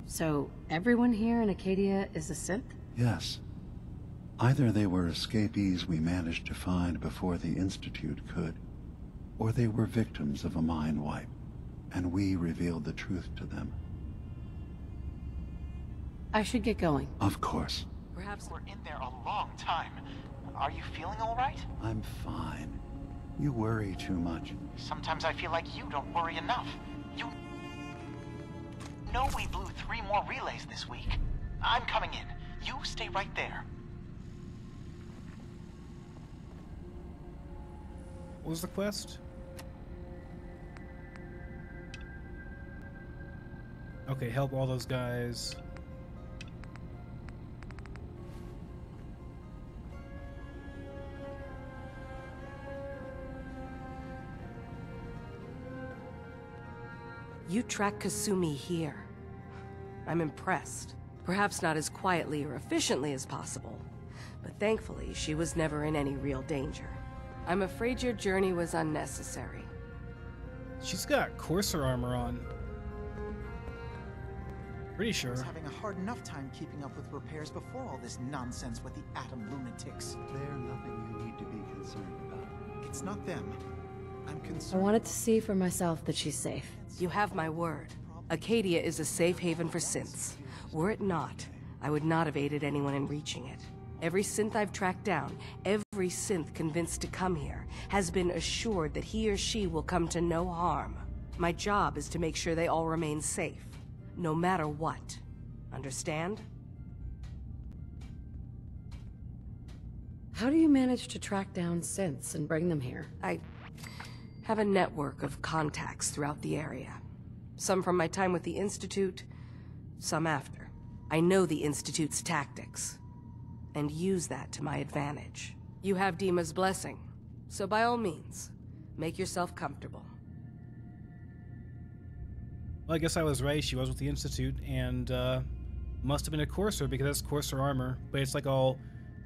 So, everyone here in Acadia is a synth? Yes. Either they were escapees we managed to find before the Institute could, or they were victims of a mind wipe, and we revealed the truth to them. I should get going. Of course. Perhaps we're in there a long time. Are you feeling all right? I'm fine. You worry too much. Sometimes I feel like you don't worry enough. You know we blew 3 more relays this week. I'm coming in. You stay right there. was the quest? Okay, help all those guys. You track Kasumi here. I'm impressed. Perhaps not as quietly or efficiently as possible, but thankfully she was never in any real danger. I'm afraid your journey was unnecessary. She's got Courser armor on. Pretty sure. I was having a hard enough time keeping up with repairs before all this nonsense with the atom lunatics. They're nothing you need to be concerned about. It's not them. I'm I concerned. wanted to see for myself that she's safe. You have my word. Acadia is a safe haven for synths. Were it not, I would not have aided anyone in reaching it. Every synth I've tracked down, every synth convinced to come here, has been assured that he or she will come to no harm. My job is to make sure they all remain safe, no matter what. Understand? How do you manage to track down synths and bring them here? I have a network of contacts throughout the area. Some from my time with the Institute, some after. I know the Institute's tactics, and use that to my advantage. You have Dima's blessing, so by all means, make yourself comfortable. Well, I guess I was right. She was with the Institute, and must have been a Courser because that's Courser armor. But it's like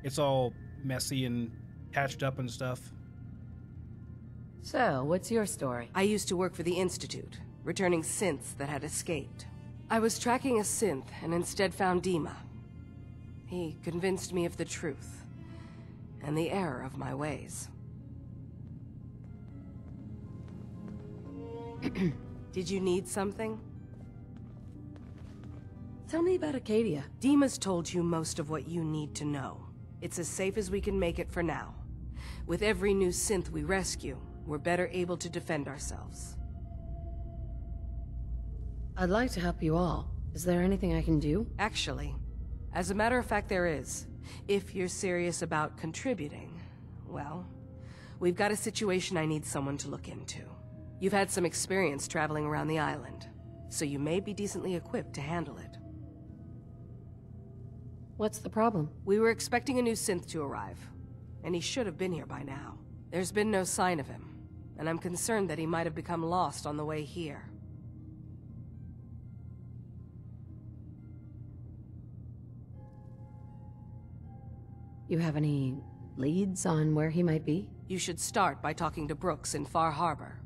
it's all messy and patched up and stuff. So, what's your story? I used to work for the Institute, returning synths that had escaped. I was tracking a synth and instead found Dima. He convinced me of the truth and the error of my ways. Did you need something? Tell me about Acadia. Dima's told you most of what you need to know. It's as safe as we can make it for now. With every new synth we rescue, we're better able to defend ourselves. I'd like to help you all. Is there anything I can do? Actually, as a matter of fact, there is. If you're serious about contributing, well, we've got a situation I need someone to look into. You've had some experience traveling around the island, so you may be decently equipped to handle it. What's the problem? We were expecting a new synth to arrive, and he should have been here by now. There's been no sign of him, and I'm concerned that he might have become lost on the way here. You have any leads on where he might be? You should start by talking to Brooks in Far Harbor.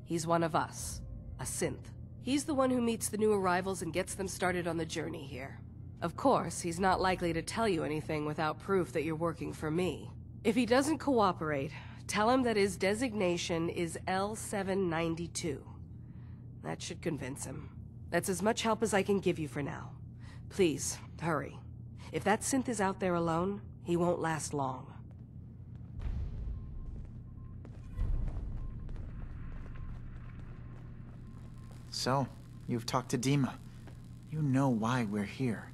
He's one of us, a synth. He's the one who meets the new arrivals and gets them started on the journey here. Of course, he's not likely to tell you anything without proof that you're working for me. If he doesn't cooperate, tell him that his designation is L792. That should convince him. That's as much help as I can give you for now. Please, hurry. If that synth is out there alone, he won't last long. So, you've talked to Dima. You know why we're here.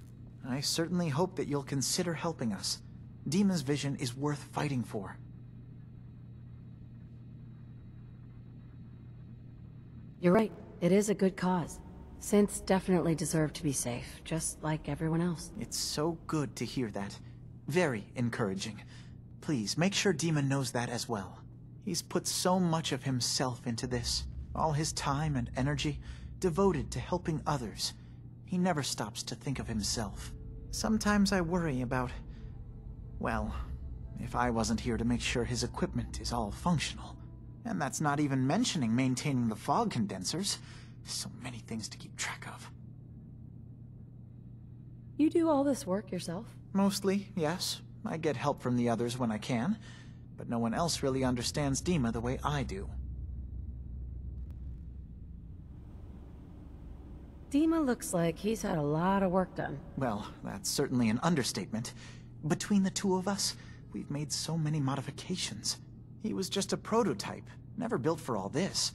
I certainly hope that you'll consider helping us. Dima's vision is worth fighting for. You're right. It is a good cause. Synths definitely deserve to be safe, just like everyone else. It's so good to hear that. Very encouraging. Please, make sure Dima knows that as well. He's put so much of himself into this. All his time and energy devoted to helping others. He never stops to think of himself. Sometimes I worry about... well, if I wasn't here to make sure his equipment is all functional. And that's not even mentioning maintaining the fog condensers. So many things to keep track of. You do all this work yourself? Mostly, yes. I get help from the others when I can. But no one else really understands Dima the way I do. Dima looks like he's had a lot of work done. Well, that's certainly an understatement. Between the two of us, we've made so many modifications. He was just a prototype, never built for all this.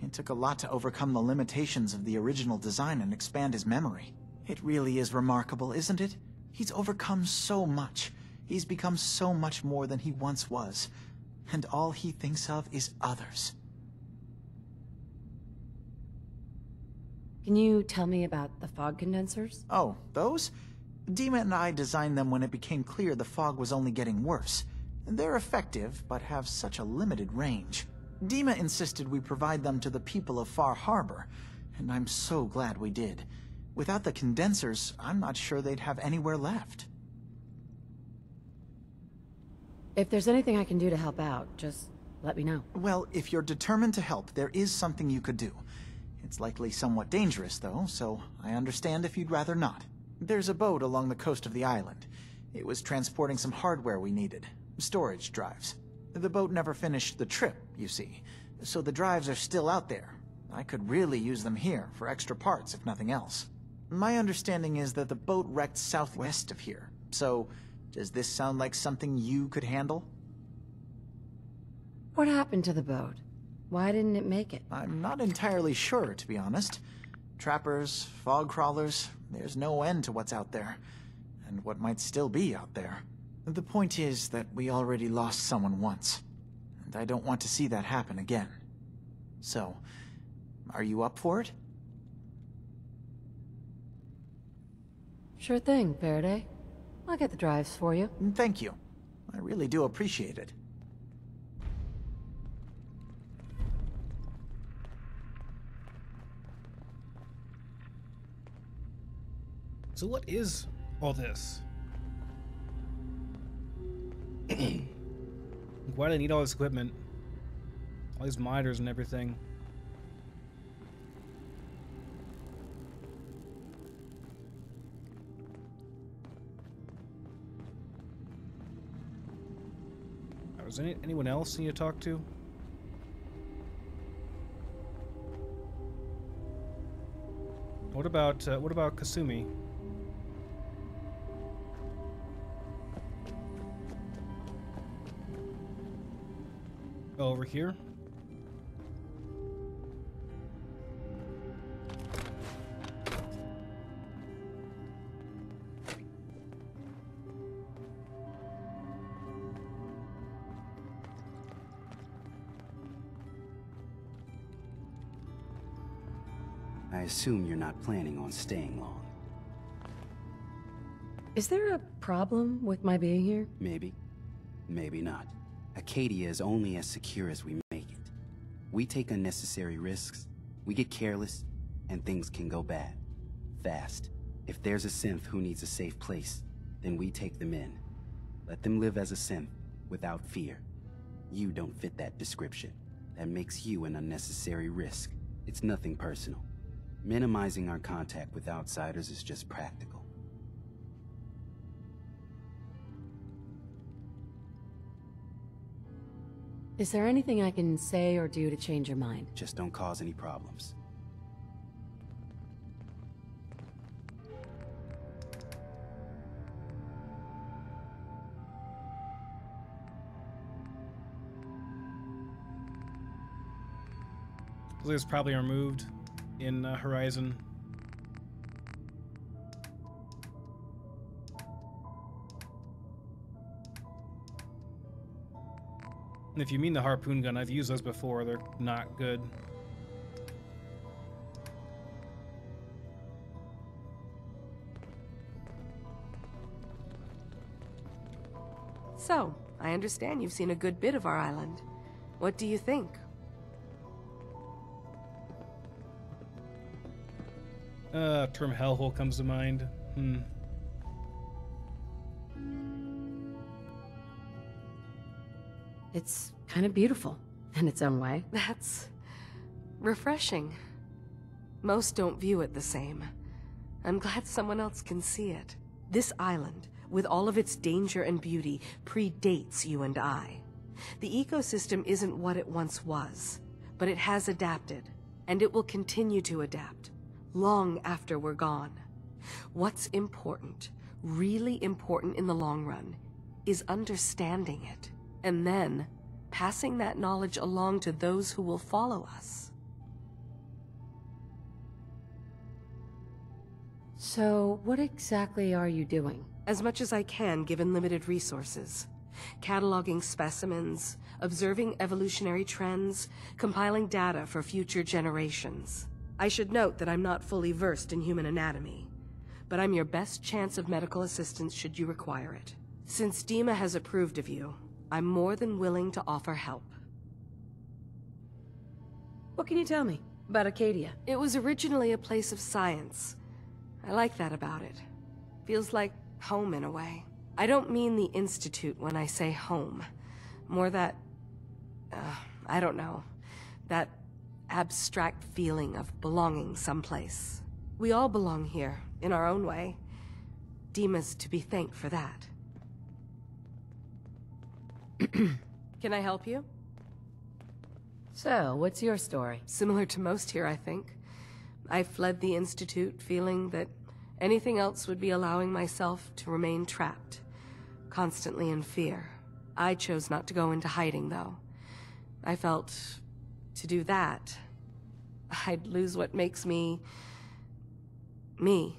It took a lot to overcome the limitations of the original design and expand his memory. It really is remarkable, isn't it? He's overcome so much. He's become so much more than he once was. and all he thinks of is others. Can you tell me about the fog condensers? Oh, those? Dima and I designed them when it became clear the fog was only getting worse. They're effective, but have such a limited range. Dima insisted we provide them to the people of Far Harbor, and I'm so glad we did. Without the condensers, I'm not sure they'd have anywhere left. If there's anything I can do to help out, just let me know. Well, if you're determined to help, there is something you could do. It's likely somewhat dangerous, though, so I understand if you'd rather not. There's a boat along the coast of the island. It was transporting some hardware we needed. Storage drives. The boat never finished the trip, you see, so the drives are still out there. I could really use them here for extra parts, if nothing else. My understanding is that the boat wrecked southwest of here, so does this sound like something you could handle? What happened to the boat? Why didn't it make it? I'm not entirely sure, to be honest. Trappers, fog crawlers, there's no end to what's out there, and what might still be out there. The point is that we already lost someone once, and I don't want to see that happen again. So, are you up for it? Sure thing, Faraday. I'll get the drives for you. Thank you. I really do appreciate it. So what is all this? Why do they need all this equipment? All these monitors and everything. Is there anyone else you need to talk to? What about Kasumi? Over here. I assume you're not planning on staying long. Is there a problem with my being here? Maybe. Maybe not. Acadia is only as secure as we make it. We take unnecessary risks, we get careless, and things can go bad. Fast. If there's a synth who needs a safe place, then we take them in. Let them live as a synth, without fear. You don't fit that description. That makes you an unnecessary risk. It's nothing personal. Minimizing our contact with outsiders is just practical. Is there anything I can say or do to change your mind? Just don't cause any problems. It was probably removed in Horizon. And if you mean the harpoon gun, I've used those before. They're not good. So, I understand you've seen a good bit of our island. What do you think? Term hellhole comes to mind. It's kind of beautiful in its own way. That's refreshing. Most don't view it the same. I'm glad someone else can see it. This island, with all of its danger and beauty, predates you and I. The ecosystem isn't what it once was, but it has adapted, and it will continue to adapt, long after we're gone. What's important, really important in the long run, is understanding it, and then passing that knowledge along to those who will follow us. So, what exactly are you doing? As much as I can, given limited resources. cataloging specimens, observing evolutionary trends, compiling data for future generations. I should note that I'm not fully versed in human anatomy, but I'm your best chance of medical assistance should you require it. Since Dima has approved of you, I'm more than willing to offer help. What can you tell me about Acadia? It was originally a place of science. I like that about it. Feels like home in a way. I don't mean the Institute when I say home. More that, I don't know, that abstract feeling of belonging someplace. We all belong here, in our own way. Dima's to be thanked for that. Can I help you? So, what's your story? Similar to most here, I think. I fled the Institute feeling that anything else would be allowing myself to remain trapped, constantly in fear. I chose not to go into hiding, though. I felt to do that, I'd lose what makes me... me.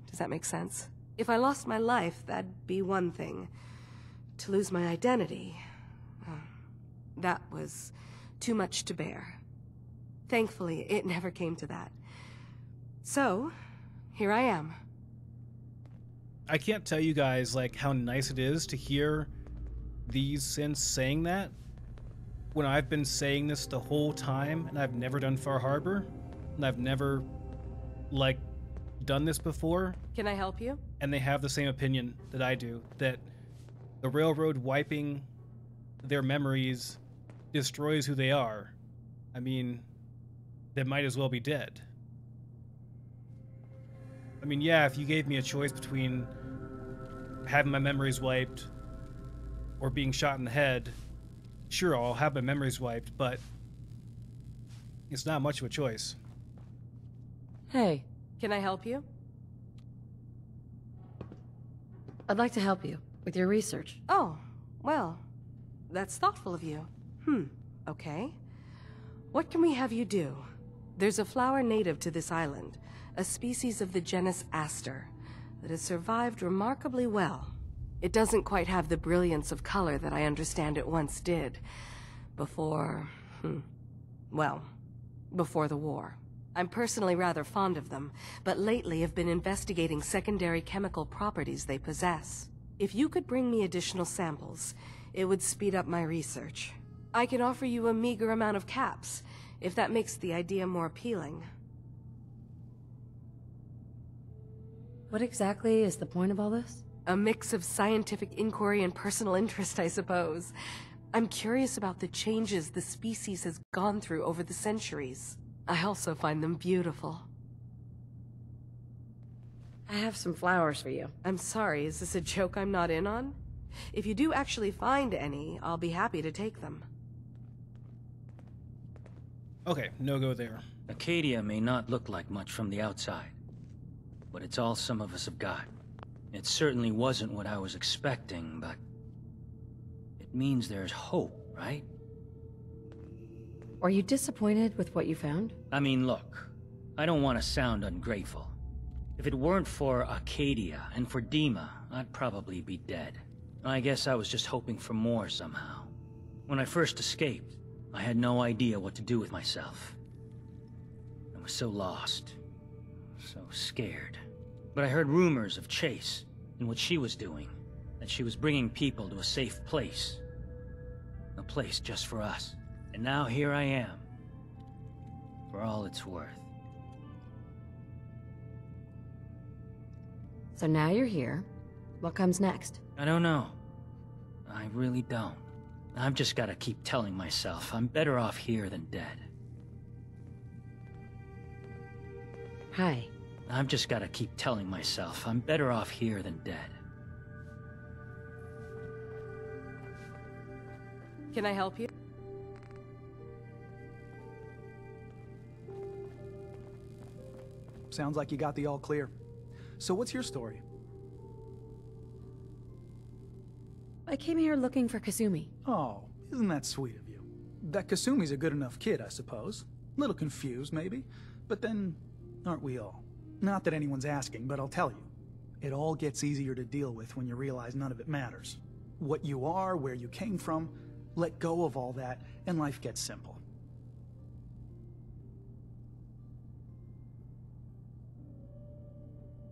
Does that make sense? If I lost my life, that'd be one thing. To lose my identity, that was too much to bear. Thankfully, it never came to that. So, here I am. I can't tell you guys, like, how nice it is to hear these synths saying that when I've been saying this the whole time and I've never done Far Harbor and I've never, like, done this before. Can I help you? And they have the same opinion that I do, that the railroad wiping their memories destroys who they are. I mean, they might as well be dead. I mean, yeah, if you gave me a choice between having my memories wiped or being shot in the head, sure, I'll have my memories wiped, but it's not much of a choice. Hey. Can I help you? I'd like to help you with your research. Oh, well, that's thoughtful of you. Okay. What can we have you do? There's a flower native to this island, a species of the genus Aster, that has survived remarkably well. It doesn't quite have the brilliance of color that I understand it once did. Before... well, before the war. I'm personally rather fond of them, but lately have been investigating secondary chemical properties they possess. If you could bring me additional samples, it would speed up my research. I can offer you a meager amount of caps, if that makes the idea more appealing. What exactly is the point of all this? A mix of scientific inquiry and personal interest, I suppose. I'm curious about the changes the species has gone through over the centuries. I also find them beautiful. I have some flowers for you. I'm sorry, is this a joke I'm not in on? If you do actually find any, I'll be happy to take them. Okay, no go there. Acadia may not look like much from the outside, but it's all some of us have got. It certainly wasn't what I was expecting, but it means there's hope, right? Are you disappointed with what you found? I mean, look, I don't want to sound ungrateful. If it weren't for Acadia and for Dima, I'd probably be dead. I guess I was just hoping for more somehow. When I first escaped, I had no idea what to do with myself. I was so lost, so scared. But I heard rumors of Chase and what she was doing, that she was bringing people to a safe place. A place just for us. And now here I am, for all it's worth. So now you're here. What comes next? I don't know. I really don't. I've just gotta keep telling myself I'm better off here than dead. Hi. I've just gotta keep telling myself I'm better off here than dead. Can I help you? Sounds like you got the all clear. So what's your story? I came here looking for Kasumi. Oh, isn't that sweet of you? That Kasumi's a good enough kid, I suppose. Little confused, maybe. But then, aren't we all? Not that anyone's asking, but I'll tell you. It all gets easier to deal with when you realize none of it matters. What you are, where you came from, let go of all that, and life gets simple.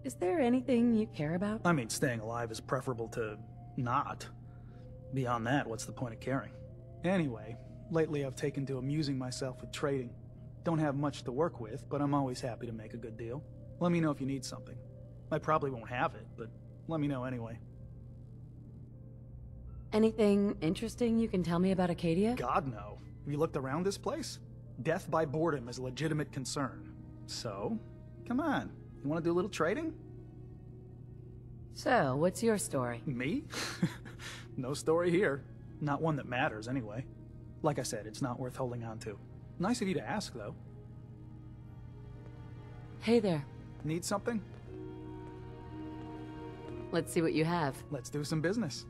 Is there anything you care about? I mean, staying alive is preferable to not. Beyond that, what's the point of caring? Anyway, lately I've taken to amusing myself with trading. Don't have much to work with, but I'm always happy to make a good deal. Let me know if you need something. I probably won't have it, but let me know anyway. Anything interesting you can tell me about Acadia? God, no. Have you looked around this place? Death by boredom is a legitimate concern. So, come on. You want to do a little trading? So, what's your story? Me? No story here. Not one that matters, anyway. Like I said, it's not worth holding on to. Nice of you to ask, though. Hey there. Need something? Let's see what you have. Let's do some business.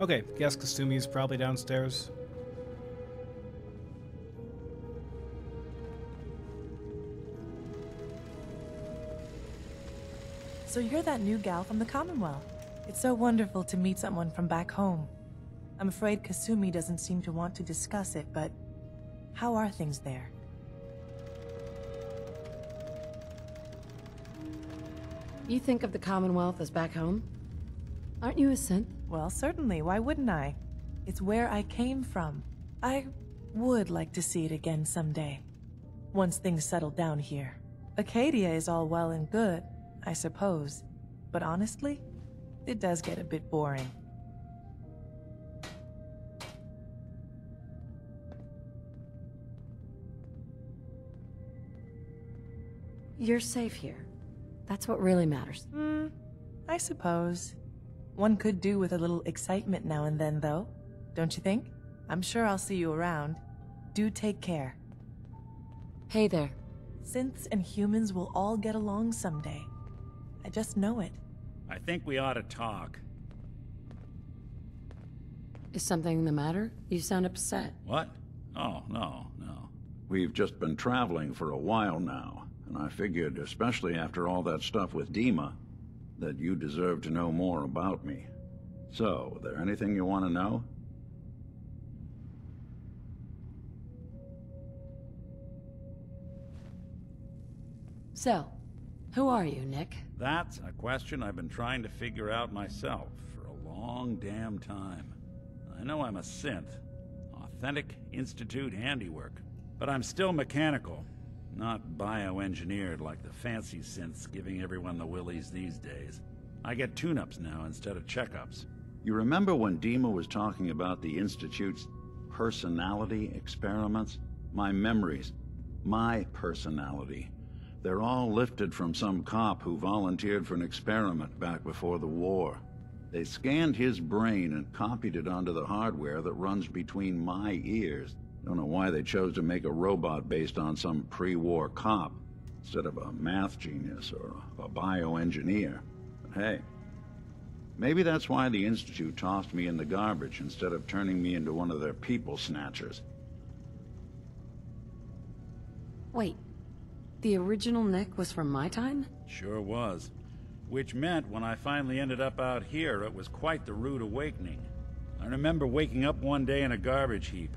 Okay, guess Kasumi's probably downstairs. So you're that new gal from the Commonwealth. It's so wonderful to meet someone from back home. I'm afraid Kasumi doesn't seem to want to discuss it, but how are things there? You think of the Commonwealth as back home? Aren't you a synth? Well, certainly. Why wouldn't I? It's where I came from. I would like to see it again someday. Once things settle down here. Acadia is all well and good, I suppose. But honestly, it does get a bit boring. You're safe here. That's what really matters. I suppose. One could do with a little excitement now and then, though. Don't you think? I'm sure I'll see you around. Do take care. Hey there. Synths and humans will all get along someday. I just know it. I think we ought to talk. Is something the matter? You sound upset. What? Oh, no. We've just been traveling for a while now, and I figured, especially after all that stuff with Dima, that you deserve to know more about me. So, there anything you want to know? So, who are you, Nick? That's a question I've been trying to figure out myself for a long damn time. I know I'm a synth. Authentic Institute handiwork. But I'm still mechanical. Not bioengineered like the fancy synths giving everyone the willies these days. I get tune-ups now instead of checkups. You remember when Dima was talking about the Institute's personality experiments? My memories. My personality. They're all lifted from some cop who volunteered for an experiment back before the war. They scanned his brain and copied it onto the hardware that runs between my ears. Don't know why they chose to make a robot based on some pre-war cop instead of a math genius or a bioengineer. But hey, maybe that's why the Institute tossed me in the garbage instead of turning me into one of their people snatchers. Wait, the original Nick was from my time? Sure was. Which meant when I finally ended up out here, it was quite the rude awakening. I remember waking up one day in a garbage heap.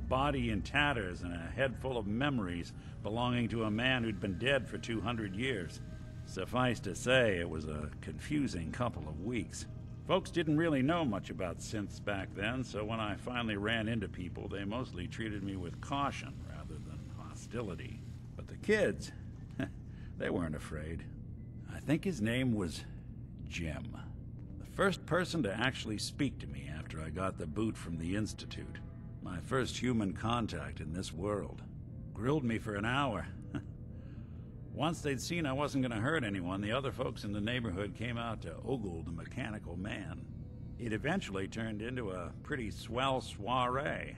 Body in tatters and a head full of memories belonging to a man who'd been dead for 200 years. Suffice to say, it was a confusing couple of weeks. Folks didn't really know much about synths back then, so when I finally ran into people, they mostly treated me with caution rather than hostility. But the kids, they weren't afraid. I think his name was Jim. The first person to actually speak to me after I got the boot from the Institute. My first human contact in this world. Grilled me for an hour. Once they'd seen I wasn't going to hurt anyone, the other folks in the neighborhood came out to ogle the mechanical man. It eventually turned into a pretty swell soiree.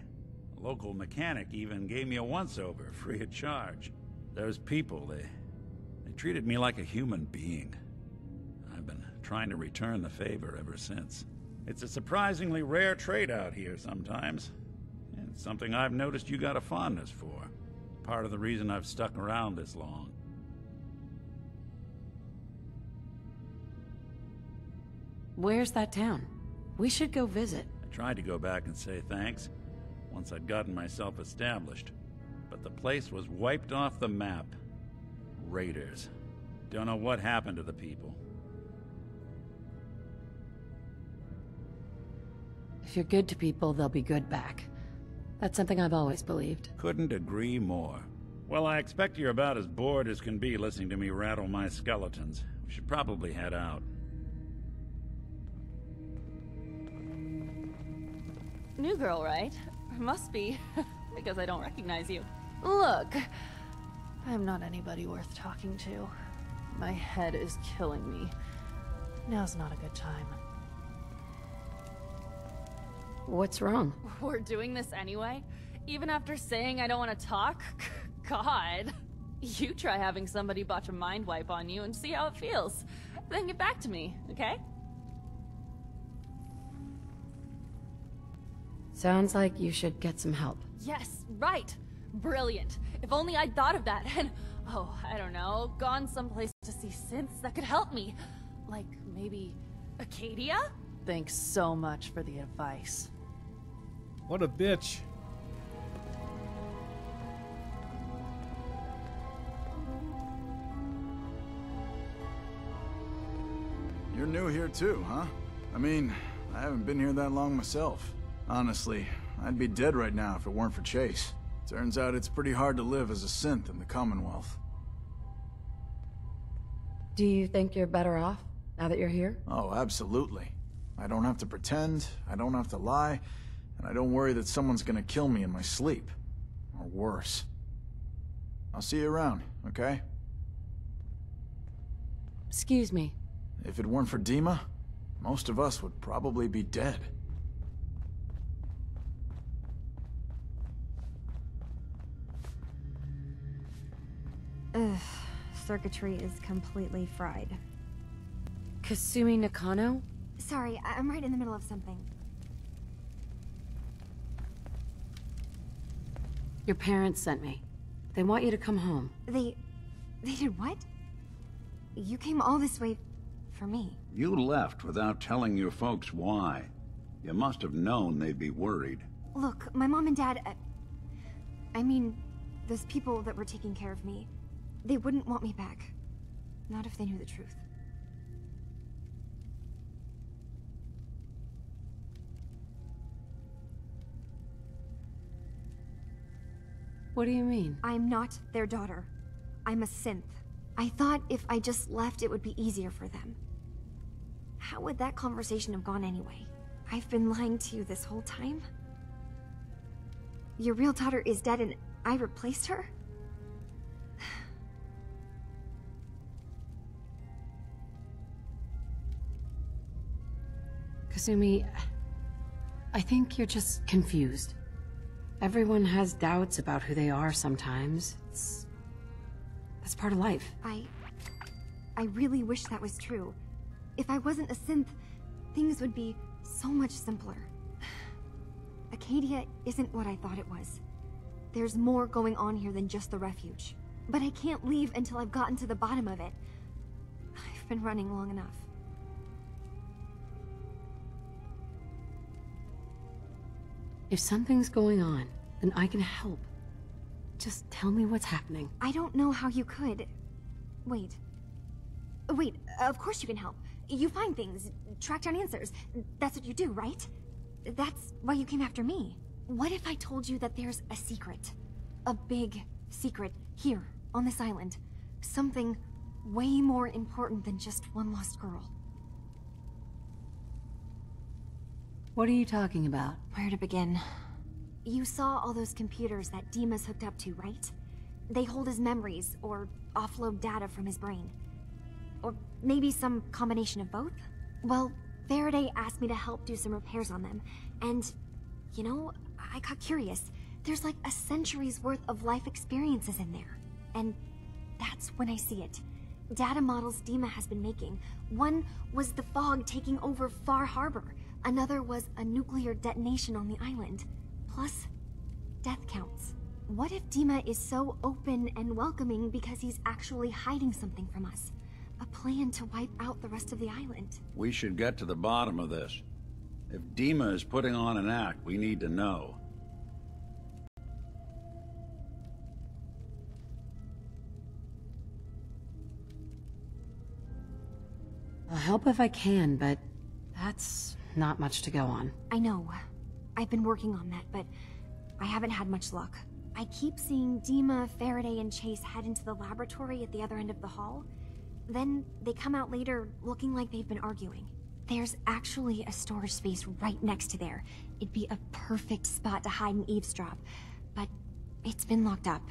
A local mechanic even gave me a once-over, free of charge. Those people, they treated me like a human being. I've been trying to return the favor ever since. It's a surprisingly rare trait out here sometimes. And it's something I've noticed you got a fondness for. Part of the reason I've stuck around this long. Where's that town? We should go visit. I tried to go back and say thanks, once I'd gotten myself established. But the place was wiped off the map. Raiders. Don't know what happened to the people. If you're good to people, they'll be good back. That's something I've always believed. Couldn't agree more. Well, I expect you're about as bored as can be listening to me rattle my skeletons. We should probably head out. New girl, right? Must be, because I don't recognize you. Look, I'm not anybody worth talking to. My head is killing me. Now's not a good time. What's wrong? We're doing this anyway? Even after saying I don't want to talk? God. You try having somebody botch a mind wipe on you and see how it feels. Then get back to me, okay? Sounds like you should get some help. Yes, right. Brilliant. If only I'd thought of that and, oh, I don't know, gone someplace to see synths that could help me. Like, maybe Acadia? Thanks so much for the advice. What a bitch. You're new here too, huh? I mean, I haven't been here that long myself. Honestly, I'd be dead right now if it weren't for Chase. Turns out it's pretty hard to live as a synth in the Commonwealth. Do you think you're better off now that you're here? Oh, absolutely. I don't have to pretend, I don't have to lie, and I don't worry that someone's gonna kill me in my sleep. Or worse. I'll see you around, okay? Excuse me. If it weren't for Dima, most of us would probably be dead. Ugh, circuitry is completely fried. Kasumi NAKANO? Sorry, I'm right in the middle of something. Your parents sent me. They want you to come home. They did what? You came all this way for me. You left without telling your folks why. You must have known they'd be worried. Look, my mom and dad, I mean, those people that were taking care of me, they wouldn't want me back. Not if they knew the truth. What do you mean? I'm not their daughter. I'm a synth. I thought if I just left, it would be easier for them. How would that conversation have gone anyway? I've been lying to you this whole time? Your real daughter is dead and I replaced her? Kasumi, I think you're just confused. Everyone has doubts about who they are sometimes. That's part of life. I really wish that was true. If I wasn't a synth, things would be so much simpler. Acadia isn't what I thought it was. There's more going on here than just the refuge. But I can't leave until I've gotten to the bottom of it. I've been running long enough. If something's going on, then I can help. Just tell me what's happening. I don't know how you could. Wait, of course you can help. You find things, track down answers. That's what you do, right? That's why you came after me. What if I told you that there's a secret? A big secret here, on this island. Something way more important than just one lost girl. What are you talking about? Where to begin? You saw all those computers that Dima's hooked up to, right? They hold his memories, or offload data from his brain. Or maybe some combination of both? Well, Faraday asked me to help do some repairs on them, and, you know, I got curious. There's like a century's worth of life experiences in there, and that's when I see it. Data models Dima has been making. One was the fog taking over Far Harbor. Another was a nuclear detonation on the island. Plus, death counts. What if Dima is so open and welcoming because he's actually hiding something from us? A plan to wipe out the rest of the island. We should get to the bottom of this. If Dima is putting on an act, we need to know. I'll help if I can, but that's not much to go on. I know. I've been working on that, but I haven't had much luck. I keep seeing Dima, Faraday, and Chase head into the laboratory at the other end of the hall. Then they come out later looking like they've been arguing. There's actually a storage space right next to there. It'd be a perfect spot to hide and eavesdrop, but it's been locked up.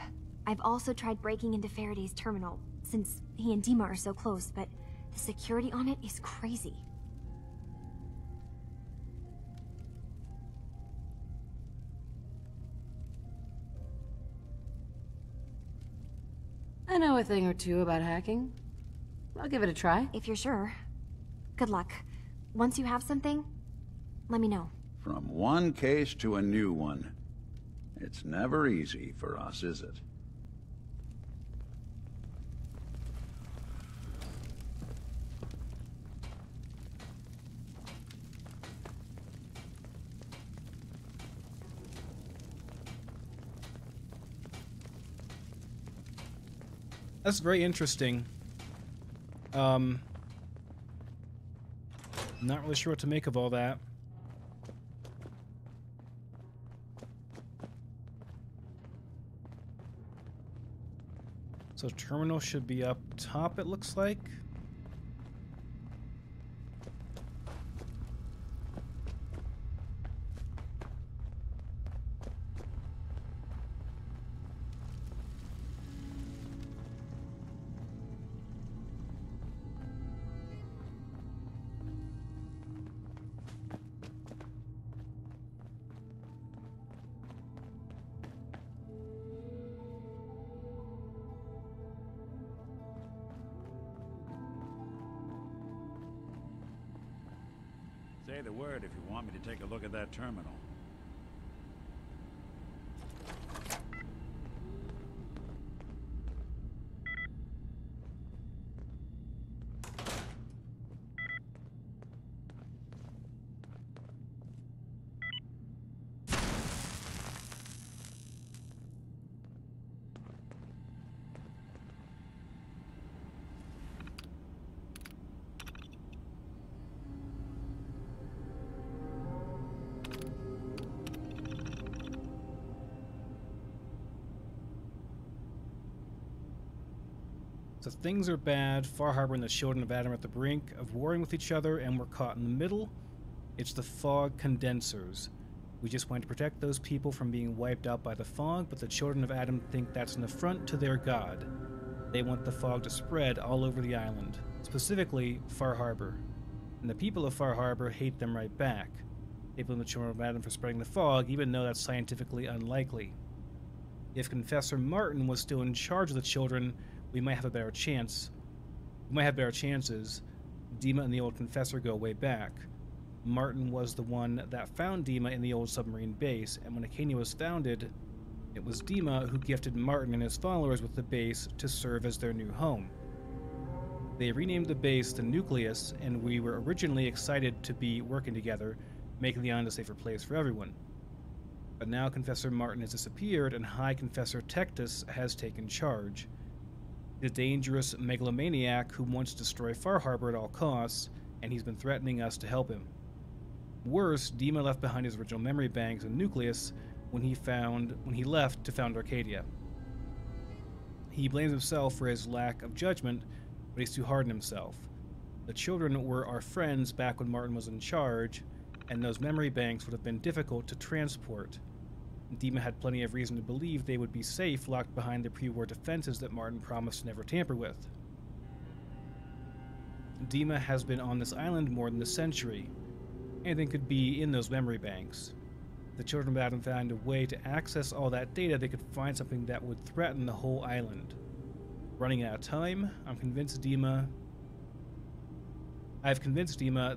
I've also tried breaking into Faraday's terminal, since he and Dima are so close, but the security on it is crazy. I know a thing or two about hacking. I'll give it a try. If you're sure. Good luck. Once you have something, let me know. From one case to a new one. It's never easy for us, is it? That's very interesting. Not really sure what to make of all that. So terminal should be up top, it looks like. Say the word if you want me to take a look at that terminal. So things are bad. Far Harbor and the children of Adam are at the brink of warring with each other, and we're caught in the middle. It's the fog condensers. We just want to protect those people from being wiped out by the fog, but the children of Adam think that's an affront to their god. They want the fog to spread all over the island, specifically Far Harbor. And the people of Far Harbor hate them right back. They blame the children of Adam for spreading the fog, even though that's scientifically unlikely. If Confessor Martin was still in charge of the children, we might have a better chance. We might have better chances. Dima and the old Confessor go way back. Martin was the one that found Dima in the old submarine base, and when ACADIAN was founded, it was Dima who gifted Martin and his followers with the base to serve as their new home. They renamed the base the Nucleus, and we were originally excited to be working together, making the island a safer place for everyone. But now Confessor Martin has disappeared, and High Confessor Tectus has taken charge. The dangerous megalomaniac who wants to destroy Far Harbor at all costs, and he's been threatening us to help him. Worse, Dima left behind his original memory banks and nucleus when he left to found Arcadia. He blames himself for his lack of judgment, but he's too hard on himself. The children were our friends back when Martin was in charge, and those memory banks would have been difficult to transport. Dima had plenty of reason to believe they would be safe locked behind the pre-war defenses that Martin promised to never tamper with. Dima has been on this island more than a century. Anything could be in those memory banks. If the children hadn't found a way to access all that data, they could find something that would threaten the whole island. Running out of time, I've convinced Dima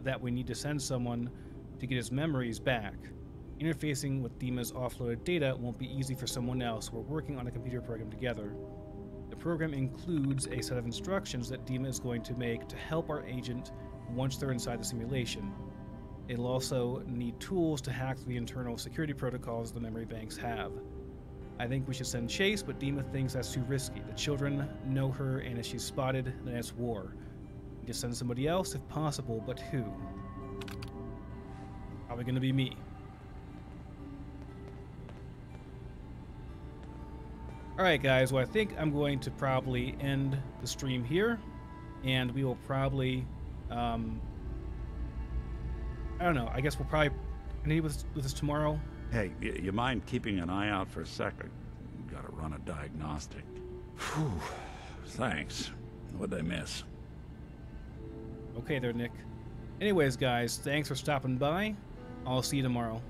that we need to send someone to get his memories back. Interfacing with Dima's offloaded data won't be easy for someone else. We're working on a computer program together. The program includes a set of instructions that Dima is going to make to help our agent once they're inside the simulation. It'll also need tools to hack the internal security protocols the memory banks have. I think we should send Chase, but Dima thinks that's too risky. The children know her, and if she's spotted, then it's war. We just send somebody else if possible, but who? Probably gonna be me. Alright guys, well I think I'm going to probably end the stream here, and we will probably, I don't know, I guess we'll probably continue with this tomorrow. Hey, you mind keeping an eye out for a second? Gotta run a diagnostic. Whew, thanks. What'd I miss? Okay there, Nick. Anyways guys, thanks for stopping by. I'll see you tomorrow.